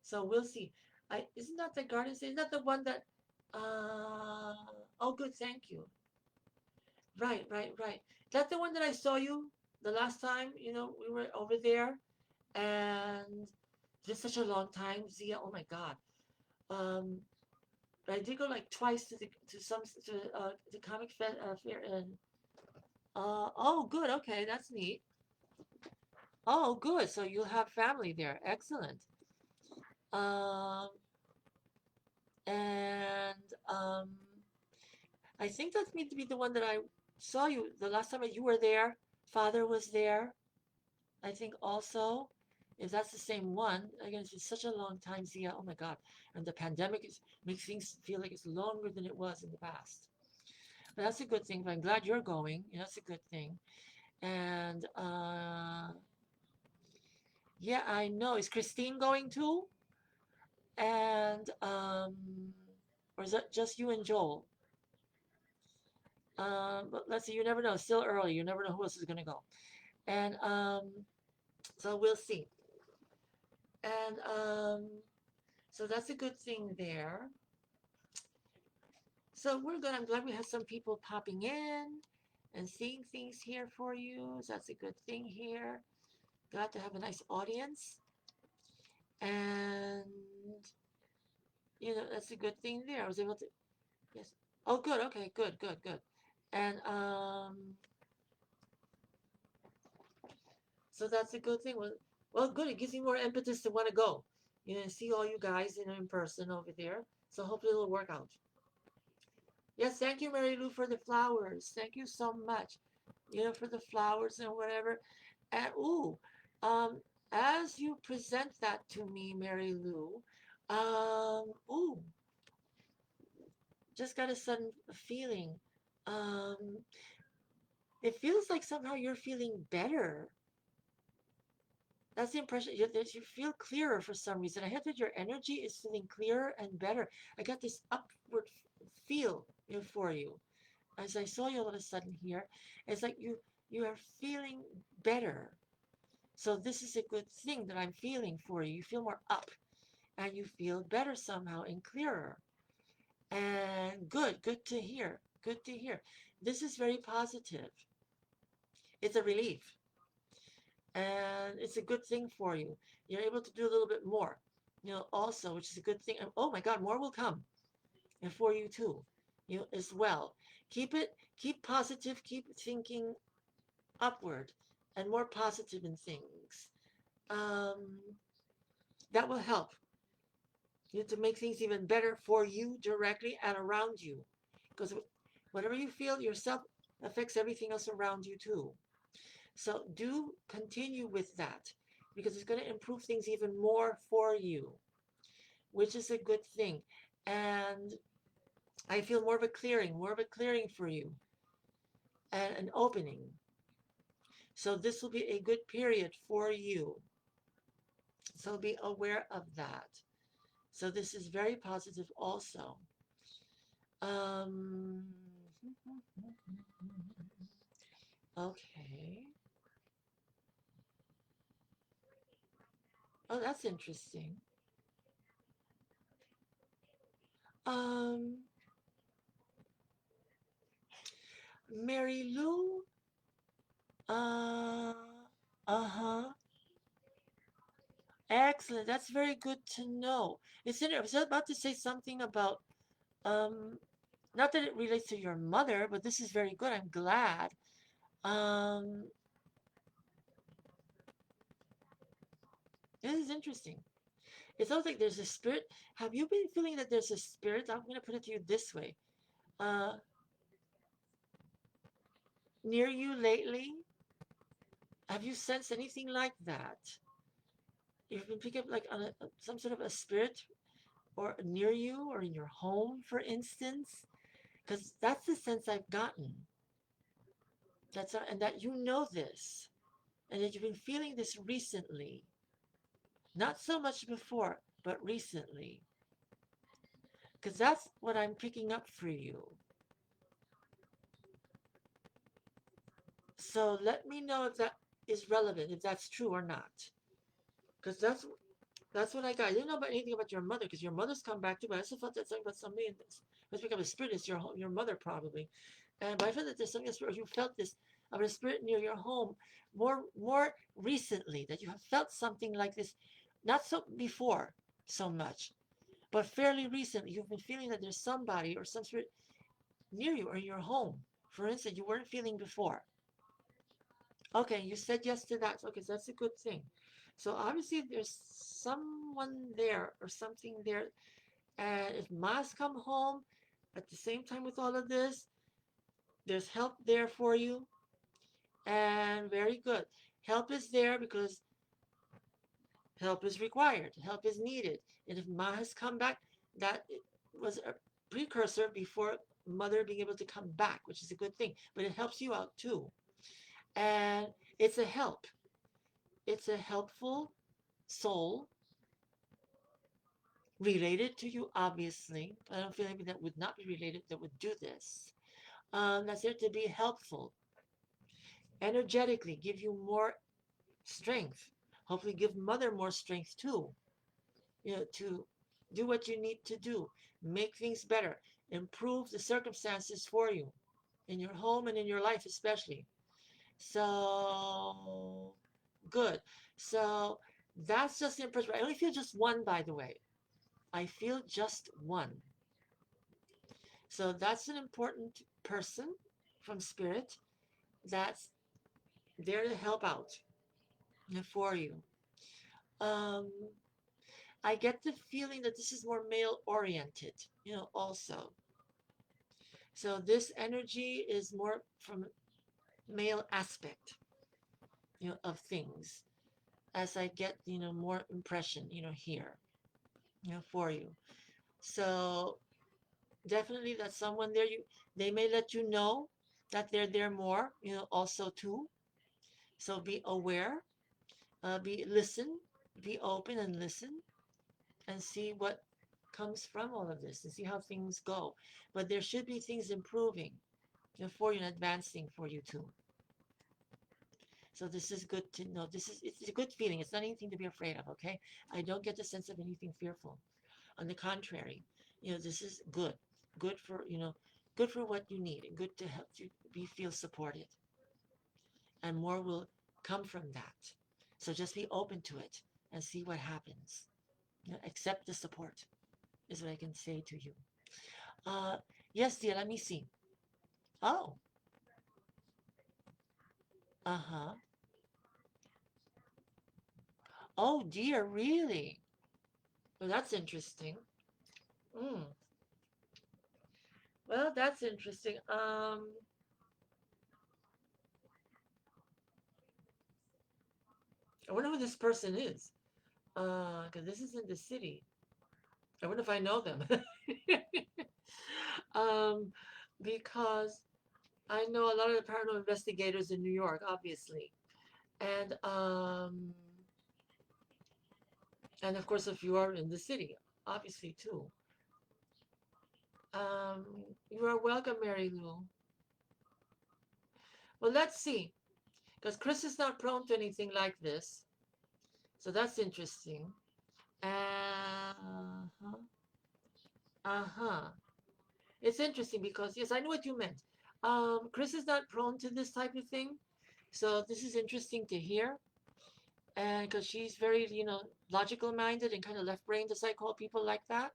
so we'll see. I isn't that the garden state? Isn't that the one that? Uh, oh, good, thank you. Right, right, right. That's the one that I saw you the last time. We were over there, and it's such a long time, Zia. Oh my God. Um, I did go like twice to the fair, and oh good, okay, that's neat. Oh good, so you'll have family there. Excellent. Um, and I think that's meant to be the one that I saw you the last time you were there. Father was there. I think also. If that's the same one, again, it's been such a long time, Zia. Oh my God. And the pandemic makes things feel like it's longer than it was in the past. But that's a good thing. But I'm glad you're going. That's a good thing. And yeah, I know. Is Christine going too? And or is that just you and Joel? But let's see. You never know. It's still early. You never know who else is gonna go. And so we'll see. And so that's a good thing there. So we're good. I'm glad we have some people popping in and seeing things here for you. So that's a good thing here. Glad to have a nice audience. And that's a good thing there. I was able to, yes. Oh, good. Okay, good, good, good. And so that's a good thing. Well, good. It gives me more impetus to want to go. See all you guys, in person over there. So hopefully it'll work out. Yes, thank you, Mary Lou, for the flowers. Thank you so much. For the flowers and whatever. And ooh, um, as you present that to me, Mary Lou, ooh, just got a sudden feeling. Um, it feels like somehow you're feeling better. That's the impression. That you feel clearer for some reason. I have that your energy is feeling clearer and better. I got this upward feel for you. As I saw you all of a sudden here, it's like you are feeling better. So this is a good thing that I'm feeling for you. You feel more up and you feel better somehow and clearer. And good to hear. Good to hear. This is very positive. It's a relief. And it's a good thing for you. You're able to do a little bit more, also, which is a good thing. And oh my God, more will come, and for you too, as well. Keep positive, keep thinking upward and more positive in things. Um, that will help to make things even better for you directly and around you. Because whatever you feel yourself affects everything else around you too. So do continue with that because it's going to improve things even more for you, which is a good thing. And I feel more of a clearing for you and an opening. So this will be a good period for you. So be aware of that. So this is very positive also. Um, okay. Oh, that's interesting. Um, Mary Lou. Uh, uh-huh. Excellent. That's very good to know. I was about to say something about um not that it relates to your mother, but this is very good. I'm glad. Um, this is interesting. It's almost like there's a spirit. Have you been feeling that there's a spirit? I'm going to put it to you this way. Uh, near you lately? Have you sensed anything like that? You've been picking up like on some sort of a spirit or near you or in your home, for instance? Because that's the sense I've gotten. And that you know this, and that you've been feeling this recently. Not so much before, but recently. Because that's what I'm picking up for you. So let me know if that is relevant, if that's true or not. Because that's what I got. I didn't know about anything about your mother, because your mother's come back too, but I also felt that something about somebody in this. Let's become a spirit. It's your mother probably, but I felt that there's something else, you felt this of a spirit near your home more recently, that you have felt something like this, not so before so much, but fairly recently. You've been feeling that there's somebody or some spirit near you or in your home. For instance, you weren't feeling before. Okay, you said yes to that. Okay, so that's a good thing. So obviously there's someone there or something there. And if Ma's come home at the same time with all of this, there's help there for you. And very good. Help is there because help is required. Help is needed. And if Ma has come back, that was a precursor before Mother being able to come back, which is a good thing. But it helps you out too. And it's a help. It's a helpful soul related to you, obviously. I don't feel anything that would not be related that would do this. That's there to be helpful, energetically, give you more strength. Hopefully, give mother more strength too, to do what you need to do, make things better, improve the circumstances for you in your home and in your life, especially. So, good. So, that's just the impression. I only feel just one, by the way. I feel just one. So that's an important person from spirit that's there to help out for you. Um, I get the feeling that this is more male oriented, also. So this energy is more from male aspect, of things as I get, more impression, here, for you. So definitely that's someone there. They may let you know that they're there more, also too. So be aware, listen, be open and listen and see what comes from all of this and see how things go. But there should be things improving, for you and advancing for you too. So this is good to know. It's a good feeling. It's not anything to be afraid of, okay? I don't get the sense of anything fearful. On the contrary, this is good. good for, good for what you need, and good to help you be feel supported, and more will come from that. So just be open to it and see what happens. Accept the support is what I can say to you. Uh, yes, dear. Let me see. Oh, uh-huh. Oh, dear. Really? Well, that's interesting. Mm. Well, that's interesting. I wonder who this person is. Because this is in the city. I wonder if I know them. um, because I know a lot of the paranormal investigators in New York, obviously, and and of course, if you are in the city, obviously too. Um, you are welcome, Mary Lou. Well, let's see, because Chris is not prone to anything like this, so that's interesting. Uh-huh. Uh-huh. It's interesting because yes, I know what you meant. Chris is not prone to this type of thing, so this is interesting to hear. And because she's very, logical minded and kind of left brained, as I call people like that.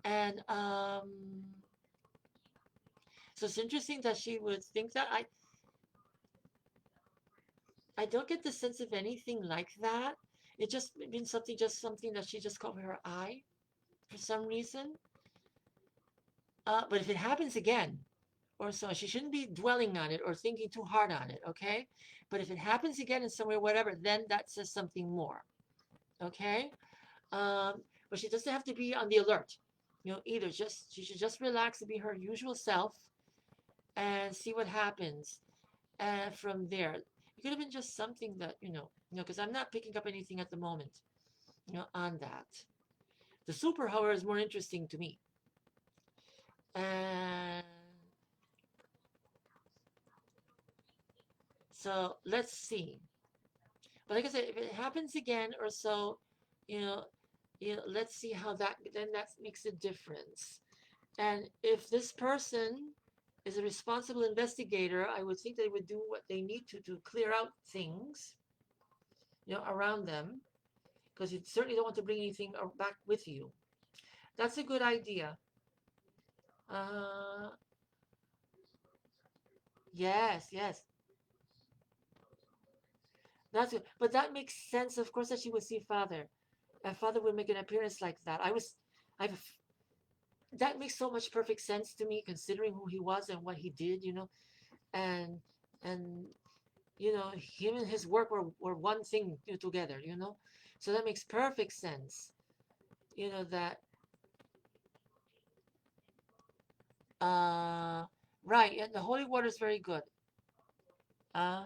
And so it's interesting that she would think that. I don't get the sense of anything like that. It just been something, just something that she just caught with her eye for some reason. But if it happens again, or so, she shouldn't be dwelling on it or thinking too hard on it, okay? But if it happens again in somewhere, whatever, then that says something more, okay? But she doesn't have to be on the alert, either. Just she should just relax and be her usual self and see what happens. And from there, it could have been just something that because I'm not picking up anything at the moment, on that. The super, however, is more interesting to me. And so let's see. But like I said, if it happens again or so, you know, let's see how that then that makes a difference. And if this person is a responsible investigator, I would think they would do what they need to clear out things, around them, because you certainly don't want to bring anything back with you. That's a good idea. Uh, yes, yes, that's good. But that makes sense, of course, that she would see Father, and Father would make an appearance like that. I've, that makes so much perfect sense to me, considering who he was and what he did, and and him and his work were one thing, together, so that makes perfect sense, that uh right, and the holy water is very good. uh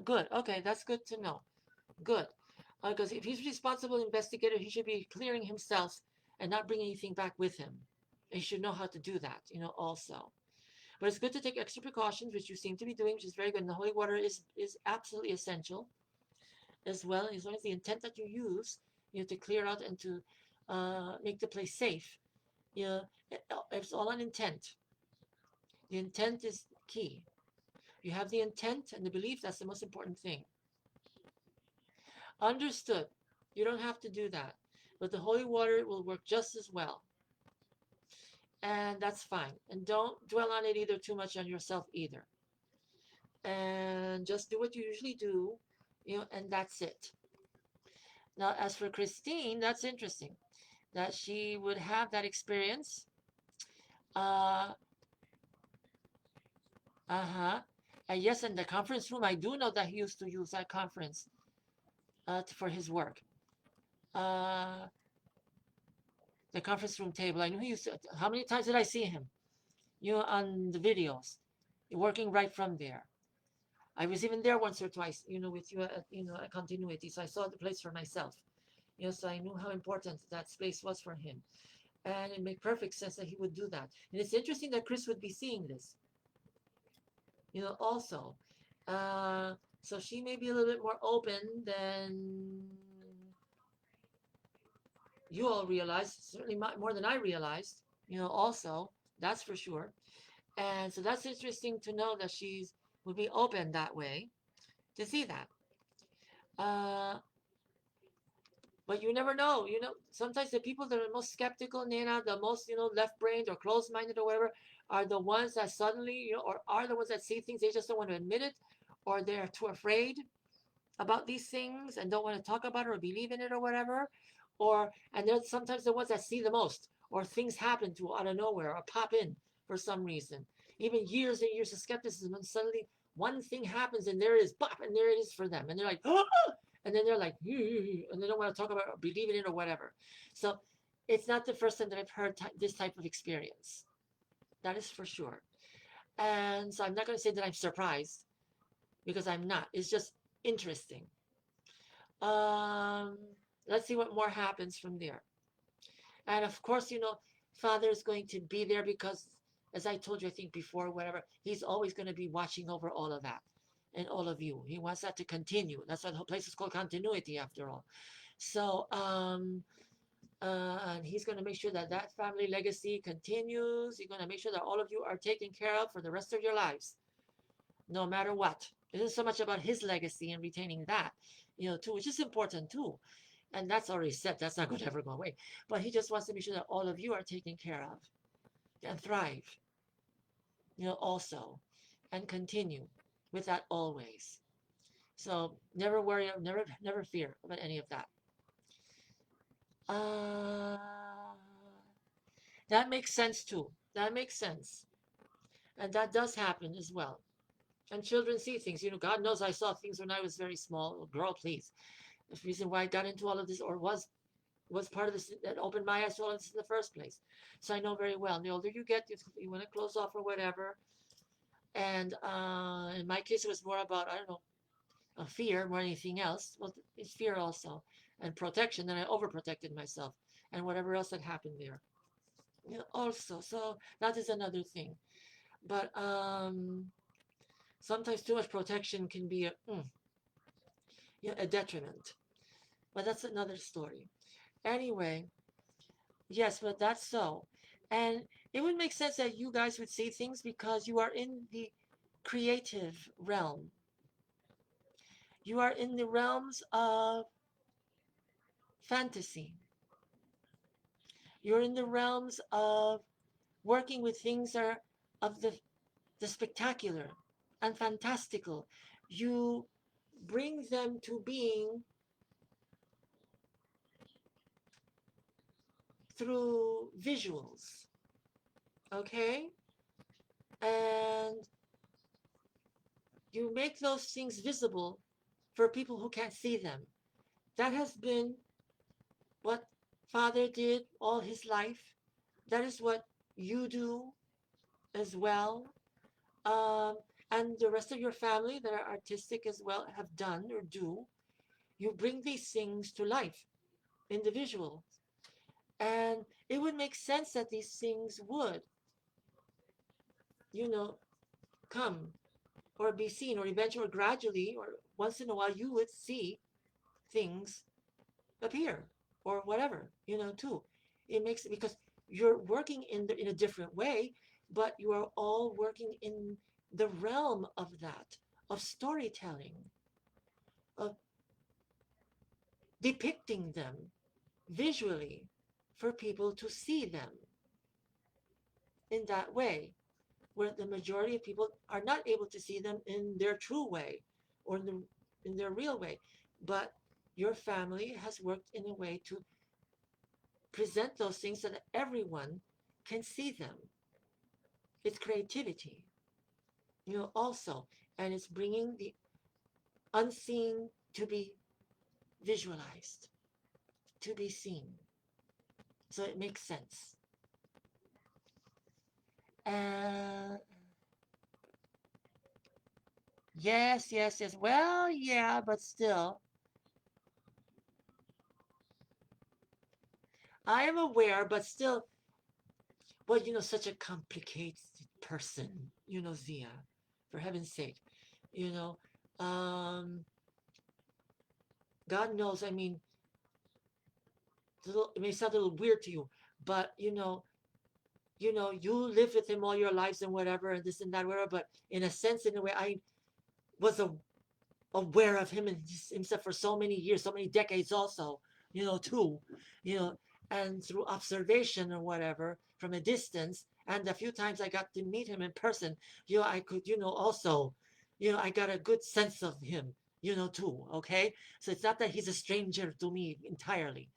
Good. Okay, that's good to know. Good. Because if he's responsible investigator, he should be clearing himself and not bring anything back with him. He should know how to do that, also. But it's good to take extra precautions, which you seem to be doing, which is very good. And the holy water is absolutely essential as well, as long as the intent that you use, to clear out and to make the place safe. It's all on intent. The intent is key. You have the intent and the belief, that's the most important thing. Understood. You don't have to do that. But the holy water will work just as well. And that's fine. And don't dwell on it either too much on yourself either. And just do what you usually do, and that's it. Now, as for Christine, that's interesting that she would have that experience. Uh, uh-huh. And yes, in the conference room, I do know that he used to use that conference for his work. Uh, the conference room table. I knew he used to. How many times did I see him? On the videos, working right from there. I was even there once or twice, with you at, at Continuity. So I saw the place for myself. So I knew how important that space was for him. And it made perfect sense that he would do that. And it's interesting that Chris would be seeing this, also. Uh, so she may be a little bit more open than You all realized, certainly more than I realized, also, that's for sure. And so that's interesting to know that she's would be open that way to see that. Uh, but you never know. Sometimes the people that are most skeptical, Nana, the most, left-brained or closed-minded or whatever, are the ones that suddenly, or are the ones that see things they just don't want to admit it, or they're too afraid about these things and don't want to talk about it or believe in it or whatever. And they're sometimes the ones that see the most, or things happen to out of nowhere or pop in for some reason. Even years and years of skepticism, and suddenly one thing happens and there it is, pop, and there it is for them. And they're like, oh! And then they're like, and they don't want to talk about it or believe in it or whatever. So it's not the first time that I've heard this type of experience. That is for sure. And so I'm not going to say that I'm surprised because I'm not. It's just interesting. Um, let's see what more happens from there. And of course, Father is going to be there because, as I told you, I think before, whatever, he's always going to be watching over all of that and all of you. He wants that to continue. That's why the whole place is called continuity, after all. So, and he's going to make sure that that family legacy continues. He's going to make sure that all of you are taken care of for the rest of your lives, no matter what. It isn't so much about his legacy and retaining that, too, which is important too. And that's already set. That's not going to ever go away. But he just wants to make sure that all of you are taken care of and thrive, also, and continue with that always. So never worry, never fear about any of that. Uh, that makes sense too. That makes sense. And that does happen as well. And children see things. God knows I saw things when I was very small. Oh, girl, please. The reason why I got into all of this, or was part of this that opened my eyes to all of this in the first place. So I know very well. The older you get, you want to close off or whatever. And in my case, it was more about, I don't know, a fear more than anything else. Well, it's fear also, and protection. Then I overprotected myself, and whatever else that happened there. Also, so that is another thing. But sometimes too much protection can be a detriment. But that's another story. Anyway, yes, but that's so. And it would make sense that you guys would see things because you are in the creative realm. You are in the realms of fantasy. You're in the realms of working with things that are of the spectacular and fantastical. You bring them to being through visuals, okay? And you make those things visible for people who can't see them. That has been what Father did all his life. That is what you do as well. Um, and the rest of your family that are artistic as well have done or do. You bring these things to life, individual. And it would make sense that these things would, you know, come or be seen, or eventually or gradually or once in a while you would see things appear or whatever, too. It makes it because you're working in a different way, but you are all working in the realm of that, of storytelling, of depicting them visually for people to see them in that way, where the majority of people are not able to see them in their true way or in their real way. But your family has worked in a way to present those things so that everyone can see them. It's creativity, also, and it's bringing the unseen to be visualized, to be seen. So it makes sense. And yes, yes, yes. Well, yeah, but still, I am aware, but still, well, such a complicated person, Zia, for heaven's sake, you know, um, God knows, I mean, it may sound a little weird to you, but you lived with him all your lives and whatever, and this and that, whatever. But in a sense, in a way, I was aware of him and himself for so many years, so many decades, also, too, you know, and through observation or whatever from a distance, and a few times I got to meet him in person, I could, also, I got a good sense of him, too. Okay, so it's not that he's a stranger to me entirely,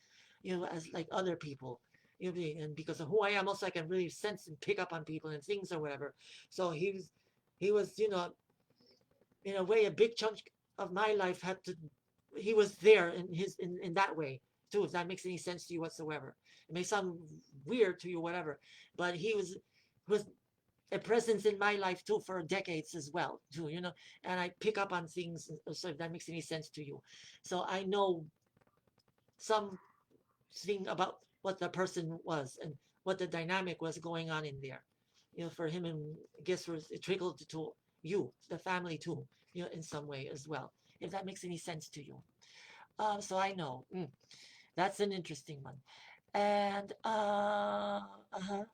as like other people. And because of who I am, also I can really sense and pick up on people and things or whatever. So he was, in a way, a big chunk of my life he was there in that way too, if that makes any sense to you whatsoever. It may sound weird to you, whatever, but he was a presence in my life too for decades as well too, and I pick up on things. So if that makes any sense to you, so I know something about what the person was and what the dynamic was going on in there, for him, and I guess it trickled to you, the family too, in some way as well, if that makes any sense to you. So I know, that's an interesting one. And uh-huh.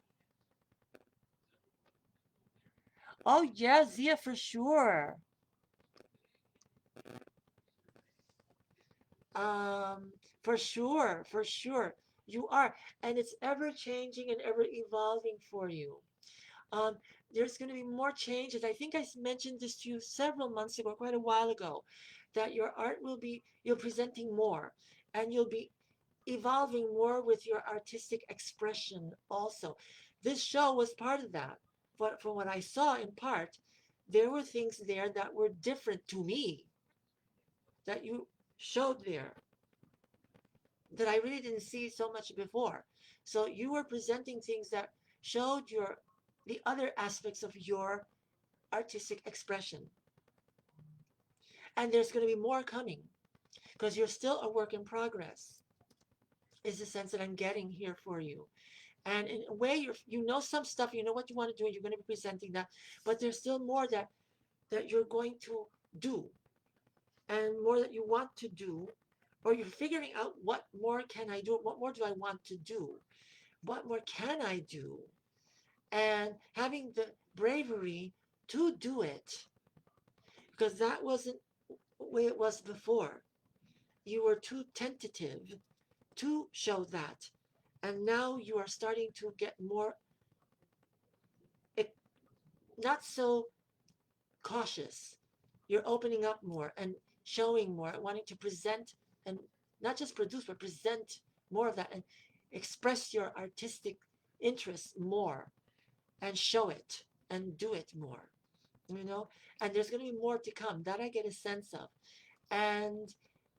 Oh yeah, Zia, for sure. Um, for sure, for sure. You are. And it's ever changing and ever evolving for you. Um, there's going to be more changes. I think I mentioned this to you several months ago, quite a while ago, that your art you're presenting more, and you'll be evolving more with your artistic expression also. This show was part of that. But from what I saw in part, there were things there that were different to me that you showed there that I really didn't see so much before. So you were presenting things that showed the other aspects of your artistic expression. And there's going to be more coming because you're still a work in progress, is the sense that I'm getting here for you. And in a way, you know some stuff, you know what you want to do, and you're going to be presenting that. But there's still more that you're going to do, and more that you want to do, or you're figuring out what more can I do, what more do I want to do, what more can I do, and having the bravery to do it, because that wasn't the way it was before. You were too tentative to show that. And now you are starting to get more, not so cautious. You're opening up more and showing more, wanting to present, and not just produce, but present more of that and express your artistic interests more and show it and do it more, you know? And there's going to be more to come that I get a sense of. And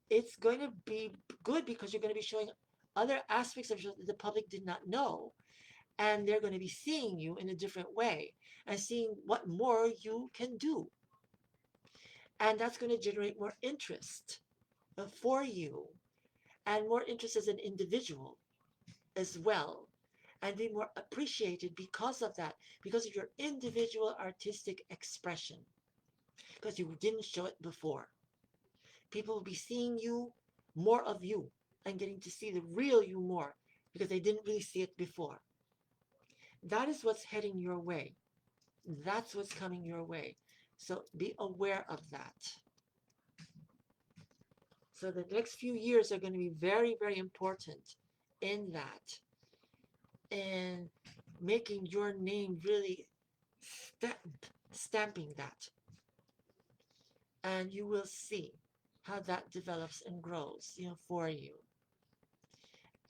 it's going to be good because you're going to be showing other aspects of you that the public did not know, and they're going to be seeing you in a different way and seeing what more you can do, and that's going to generate more interest for you and more interest as an individual as well, and be more appreciated because of that, because of your individual artistic expression, because you didn't show it before. People will be seeing you, more of you, and getting to see the real you more because they didn't really see it before. That is what's heading your way. That's what's coming your way. So be aware of that. So the next few years are going to be very, very important in that, and making your name really stamping that. And you will see how that develops and grows, for you.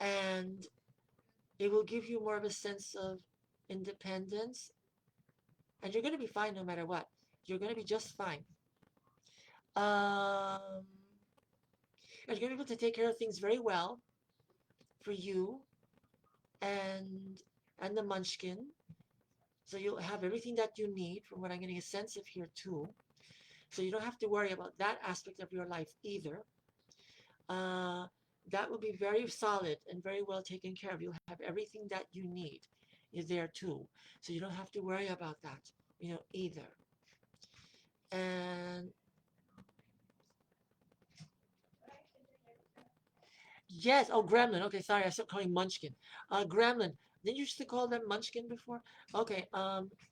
And it will give you more of a sense of independence. And you're going to be fine no matter what. You're going to be just fine. Um, and you're going to be able to take care of things very well for you and the munchkin. So you'll have everything that you need from what I'm getting a sense of here too. So you don't have to worry about that aspect of your life either. Uh, that will be very solid and very well taken care of. You'll have everything that you need is there too. So you don't have to worry about that, either. And Yes. Oh, gremlin. Okay, sorry, I started calling munchkin. Gremlin. Didn't you used to call them munchkin before? Okay.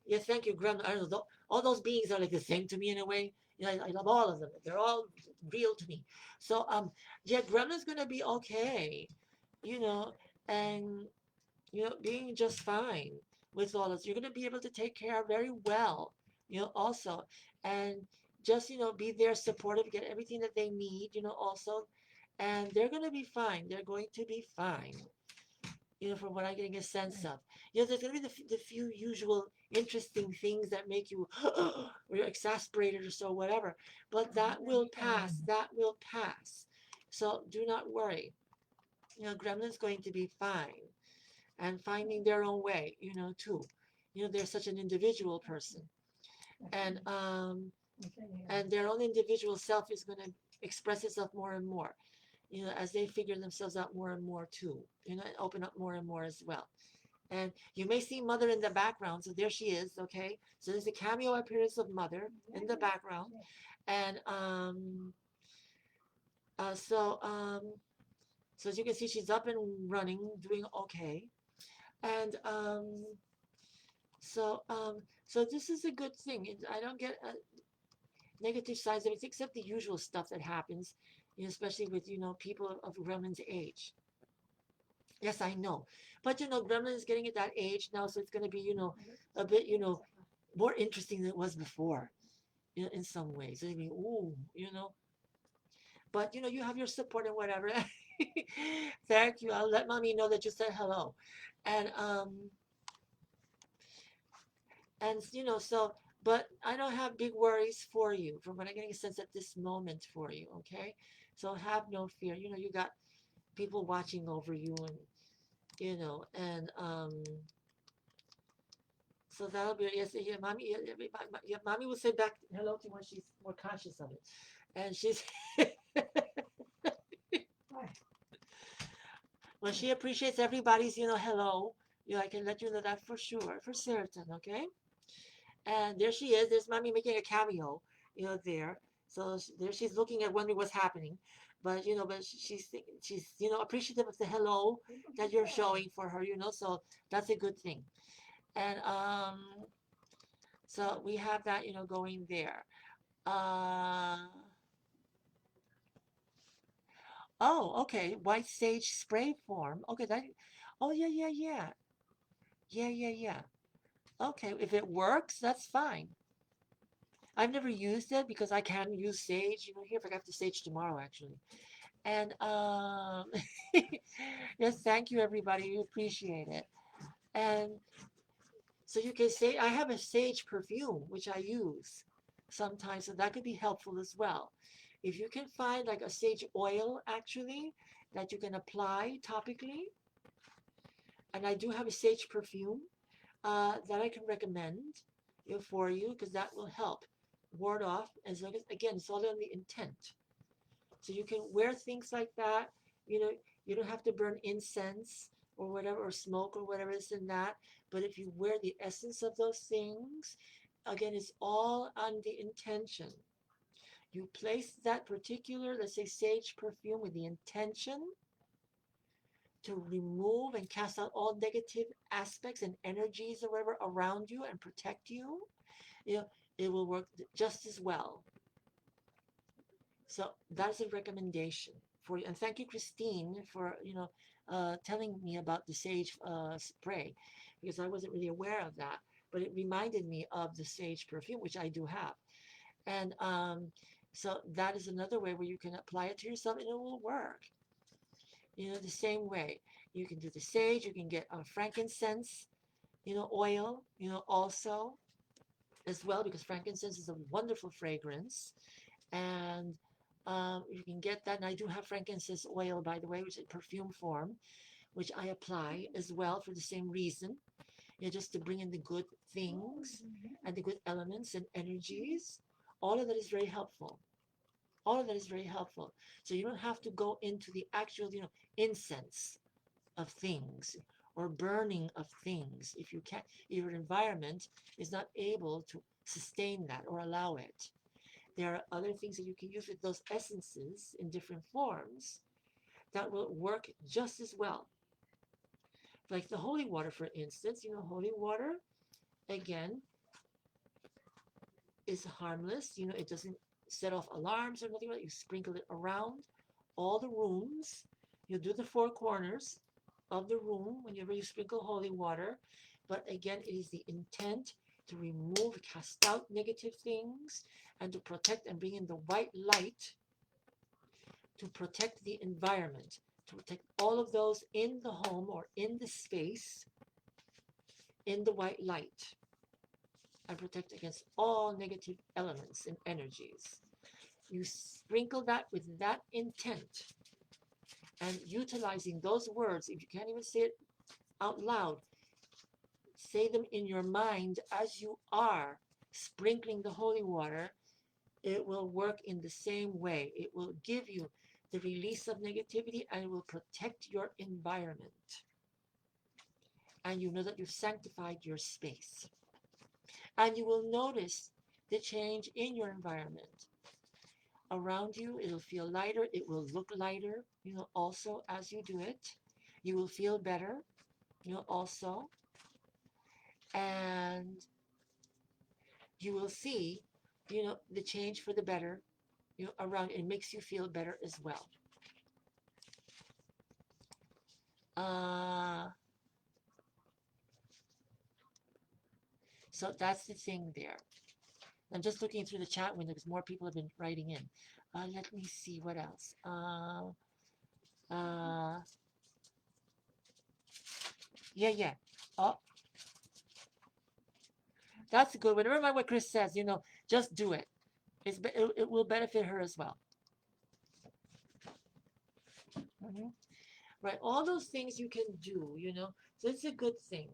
Yes, thank you, gremlin. I don't know. All those beings are like the same to me in a way. You know, I love all of them. They're all real to me. So, yeah, gremlin's gonna be okay. You know, and being just fine with all this. You're gonna be able to take care of very well. Also, and just be there, supportive, get everything that they need. Also, and they're gonna be fine. They're going to be fine. From what I'm getting a sense of. There's gonna be the few usual interesting things that make you or you're exasperated or so, whatever. But that will pass. That will pass. So do not worry. Gremlin's going to be fine and finding their own way, too. They're such an individual person, and their own individual self is going to express itself more and more, as they figure themselves out more and more too, and open up more and more as well. And you may see Mother in the background, so there she is. Okay, so there's a cameo appearance of Mother in the background, and uh, so um, so as you can see, she's up and running, doing okay, and So, so this is a good thing. I don't get negative sides of it, except the usual stuff that happens, especially with people of Gremlin's age. Yes, I know, but Gremlin is getting at that age now, so it's going to be a bit more interesting than it was before, in some ways. I mean, ooh, but you have your support and whatever. Thank you. I'll let mommy know that you said hello, and so, but I don't have big worries for you, from what I'm getting a sense at this moment for you, okay? So have no fear. You got people watching over you, and and so that'll be, yes, yeah, mommy, yeah, yeah, mommy will say back hello to you when she's more conscious of it, and she's when she appreciates everybody's hello. I can let you know that for sure, for certain, okay? And there she is. There's mommy making a cameo, there. So there she's looking at wondering what's happening, but she's appreciative of the hello that you're showing for her. So that's a good thing. And so we have that going there. Uh, oh, okay. White sage spray form. Okay, that. Oh yeah, yeah, yeah, yeah, yeah, yeah. Okay, if it works, that's fine. I've never used it because I can use sage. Here, if I have to sage tomorrow, actually. And yes, thank you, everybody. We appreciate it. And so you can say, I have a sage perfume, which I use sometimes, so that could be helpful as well. If you can find like a sage oil, actually, that you can apply topically, and I do have a sage perfume that I can recommend for you, because that will help ward off, as long as, again, it's all on the intent. So you can wear things like that. You know, you don't have to burn incense or whatever, or smoke or whatever this and that. But if you wear the essence of those things, again, it's all on the intention. You place that particular, let's say, sage perfume with the intention to remove and cast out all negative aspects and energies or whatever around you and protect you. You know, it will work just as well. So that's a recommendation for you. And thank you, Christine, for telling me about the sage spray, because I wasn't really aware of that. But it reminded me of the sage perfume, which I do have. And so that is another way where you can apply it to yourself and it will work. The same way. You can do the sage, you can get frankincense, oil, also as well, because frankincense is a wonderful fragrance. And you can get that. And I do have frankincense oil, by the way, which is perfume form, which I apply as well for the same reason, just to bring in the good things and the good elements and energies. All of that is very helpful. All of that is very helpful. So you don't have to go into the actual, incense of things or burning of things if you can't, if your environment is not able to sustain that or allow it. There are other things that you can use with those essences in different forms that will work just as well. Like the holy water, for instance, holy water, again, is harmless. It doesn't set off alarms or nothing like that. You sprinkle it around all the rooms. You do the four corners of the room whenever you sprinkle holy water. But again, it is the intent to remove, cast out negative things, and to protect and bring in the white light to protect the environment, to protect all of those in the home or in the space in the white light, and protect against all negative elements and energies. You sprinkle that with that intent and utilizing those words. If you can't even say it out loud, say them in your mind as you are sprinkling the holy water. It will work in the same way. It will give you the release of negativity and it will protect your environment. And you know that you've sanctified your space. And you will notice the change in your environment. Around you, it'll feel lighter. It will look lighter, also as you do it. You will feel better, also. And you will see, the change for the better, around. It makes you feel better as well. So that's the thing there. I'm just looking through the chat window because more people have been writing in. Let me see what else. Yeah. Oh, that's a good one. Remember what Chris says, just do it. It will benefit her as well. Mm-hmm. Right, all those things you can do, so it's a good thing.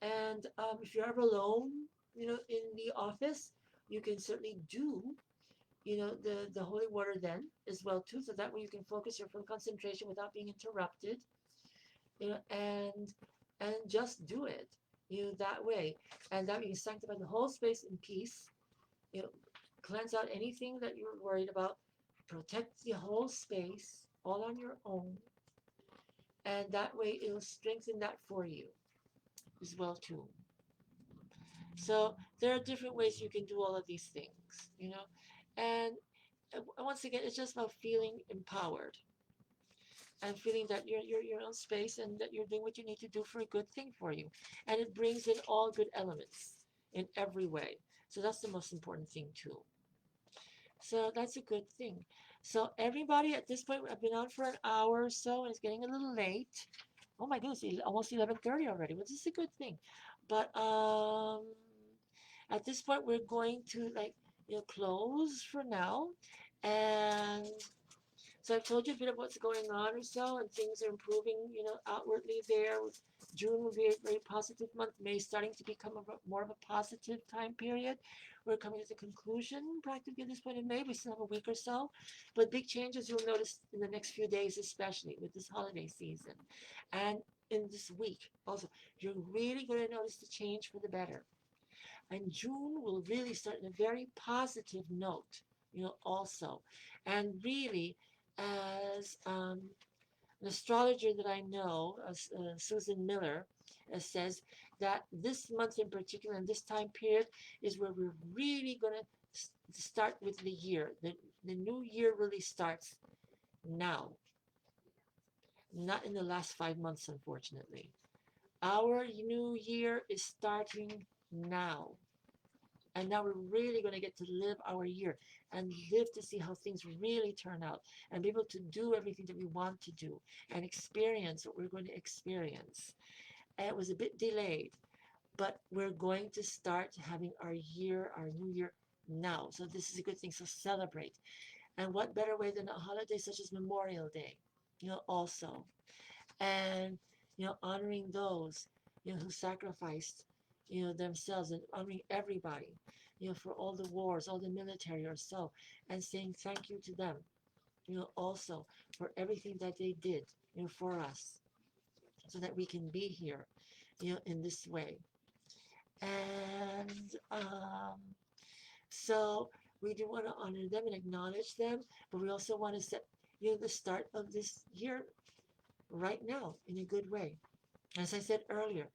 And if you're ever alone, in the office, you can certainly do, the holy water then as well too, so that way you can focus your full concentration without being interrupted, and just do it, that way, and that way you sanctify the whole space in peace, cleanse out anything that you're worried about, protect the whole space all on your own, and that way it'll strengthen that for you as well too. So there are different ways you can do all of these things, and once again, it's just about feeling empowered and feeling that you're your own space and that you're doing what you need to do for a good thing for you, and it brings in all good elements in every way. So that's the most important thing too. So that's a good thing. So everybody, at this point, I've been on for an hour or so, and it's getting a little late. Oh my goodness, almost 11:30 already, which is a good thing. But at this point, we're going to close for now. And so I've told you a bit of what's going on or so, and things are improving, outwardly there. June will be a very positive month. May starting to become more of a positive time period. We're coming to the conclusion practically at this point in May. We still have a week or so, but big changes you'll notice in the next few days, especially with this holiday season. And in this week also, you're really going to notice the change for the better. And June will really start in a very positive note, also. And really, as an astrologer that I know, Susan Miller, says that this month in particular and this time period is where we're really going to start with the year. The new year really starts now, not in the last 5 months, unfortunately. Our new year is starting now. And now we're really going to get to live our year and live to see how things really turn out and be able to do everything that we want to do and experience what we're going to experience. And it was a bit delayed, but we're going to start having our new year now. So this is a good thing. So celebrate. And what better way than a holiday such as Memorial Day, also. And, honoring those, who sacrificed, themselves, and honoring everybody, for all the wars, all the military or so, and saying thank you to them, also for everything that they did, for us, so that we can be here, in this way. And so we do want to honor them and acknowledge them, but we also want to set, the start of this year right now in a good way. As I said earlier,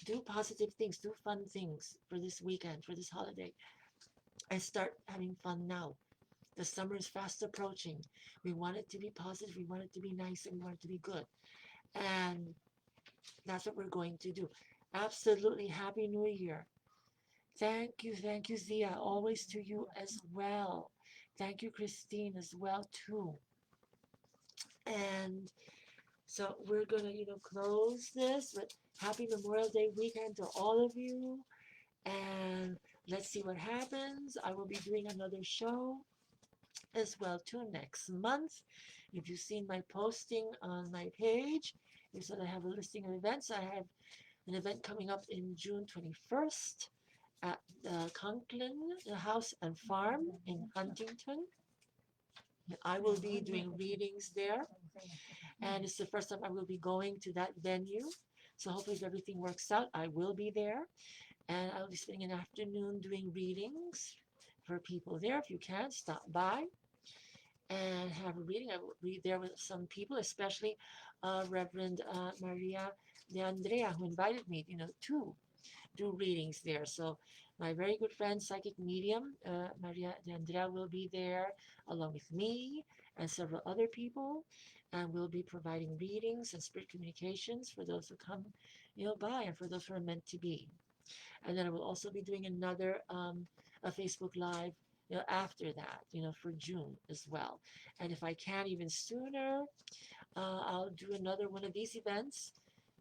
do positive things, do fun things for this weekend, for this holiday, and start having fun now. The summer is fast approaching. We want it to be positive, we want it to be nice, and we want it to be good. And that's what we're going to do. Absolutely. Happy New Year. Thank you, Zia. Always to you as well. Thank you, Christine, as well, too. And so we're gonna, close this with happy Memorial Day weekend to all of you. And let's see what happens. I will be doing another show as well too next month. If you've seen my posting on my page, you said I have a listing of events. I have an event coming up in June 21st at the Conklin House and Farm in Huntington. I will be doing readings there, and it's the first time I will be going to that venue. So hopefully, if everything works out, I will be there, and I'll be spending an afternoon doing readings for people there. If you can, stop by and have a reading. I will read there with some people, especially Reverend Maria de Andrea, who invited me, to do readings there. So my very good friend, psychic medium, Maria de Andrea will be there along with me and several other people. And we'll be providing readings and spirit communications for those who come, by and for those who are meant to be. And then I will also be doing another a Facebook Live, after that, for June as well. And if I can even sooner, I'll do another one of these events,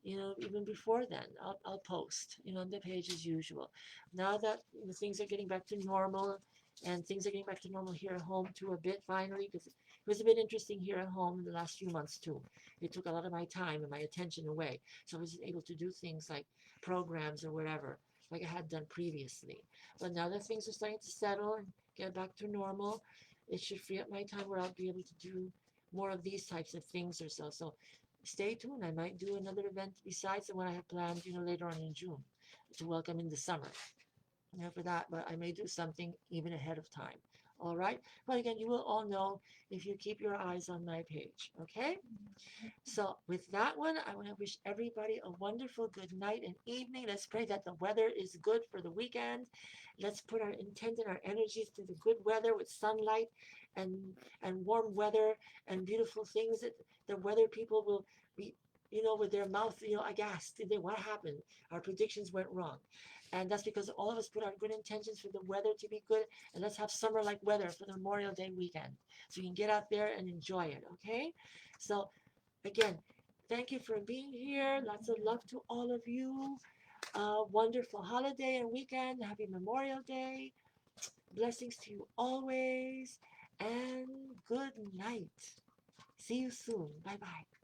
even before then. I'll post, on the page as usual. Now that things are getting back to normal, and things are getting back to normal here at home too a bit finally, because it was a bit interesting here at home in the last few months too. It took a lot of my time and my attention away, so I wasn't able to do things like programs or whatever like I had done previously. But now that things are starting to settle and get back to normal, it should free up my time where I'll be able to do more of these types of things or so. So stay tuned. I might do another event besides the one I have planned, later on in June to welcome in the summer, for that, but I may do something even ahead of time. All right. But again, you will all know if you keep your eyes on my page. Okay. So with that one, I want to wish everybody a wonderful good night and evening. Let's pray that the weather is good for the weekend. Let's put our intent and our energies to the good weather with sunlight and warm weather and beautiful things that the weather people will be, with their mouth, aghast. What happened? Our predictions went wrong. And that's because all of us put our good intentions for the weather to be good. And let's have summer-like weather for the Memorial Day weekend. So you can get out there and enjoy it, okay? So again, thank you for being here. Lots of love to all of you. Wonderful holiday and weekend. Happy Memorial Day. Blessings to you always. And good night. See you soon. Bye bye.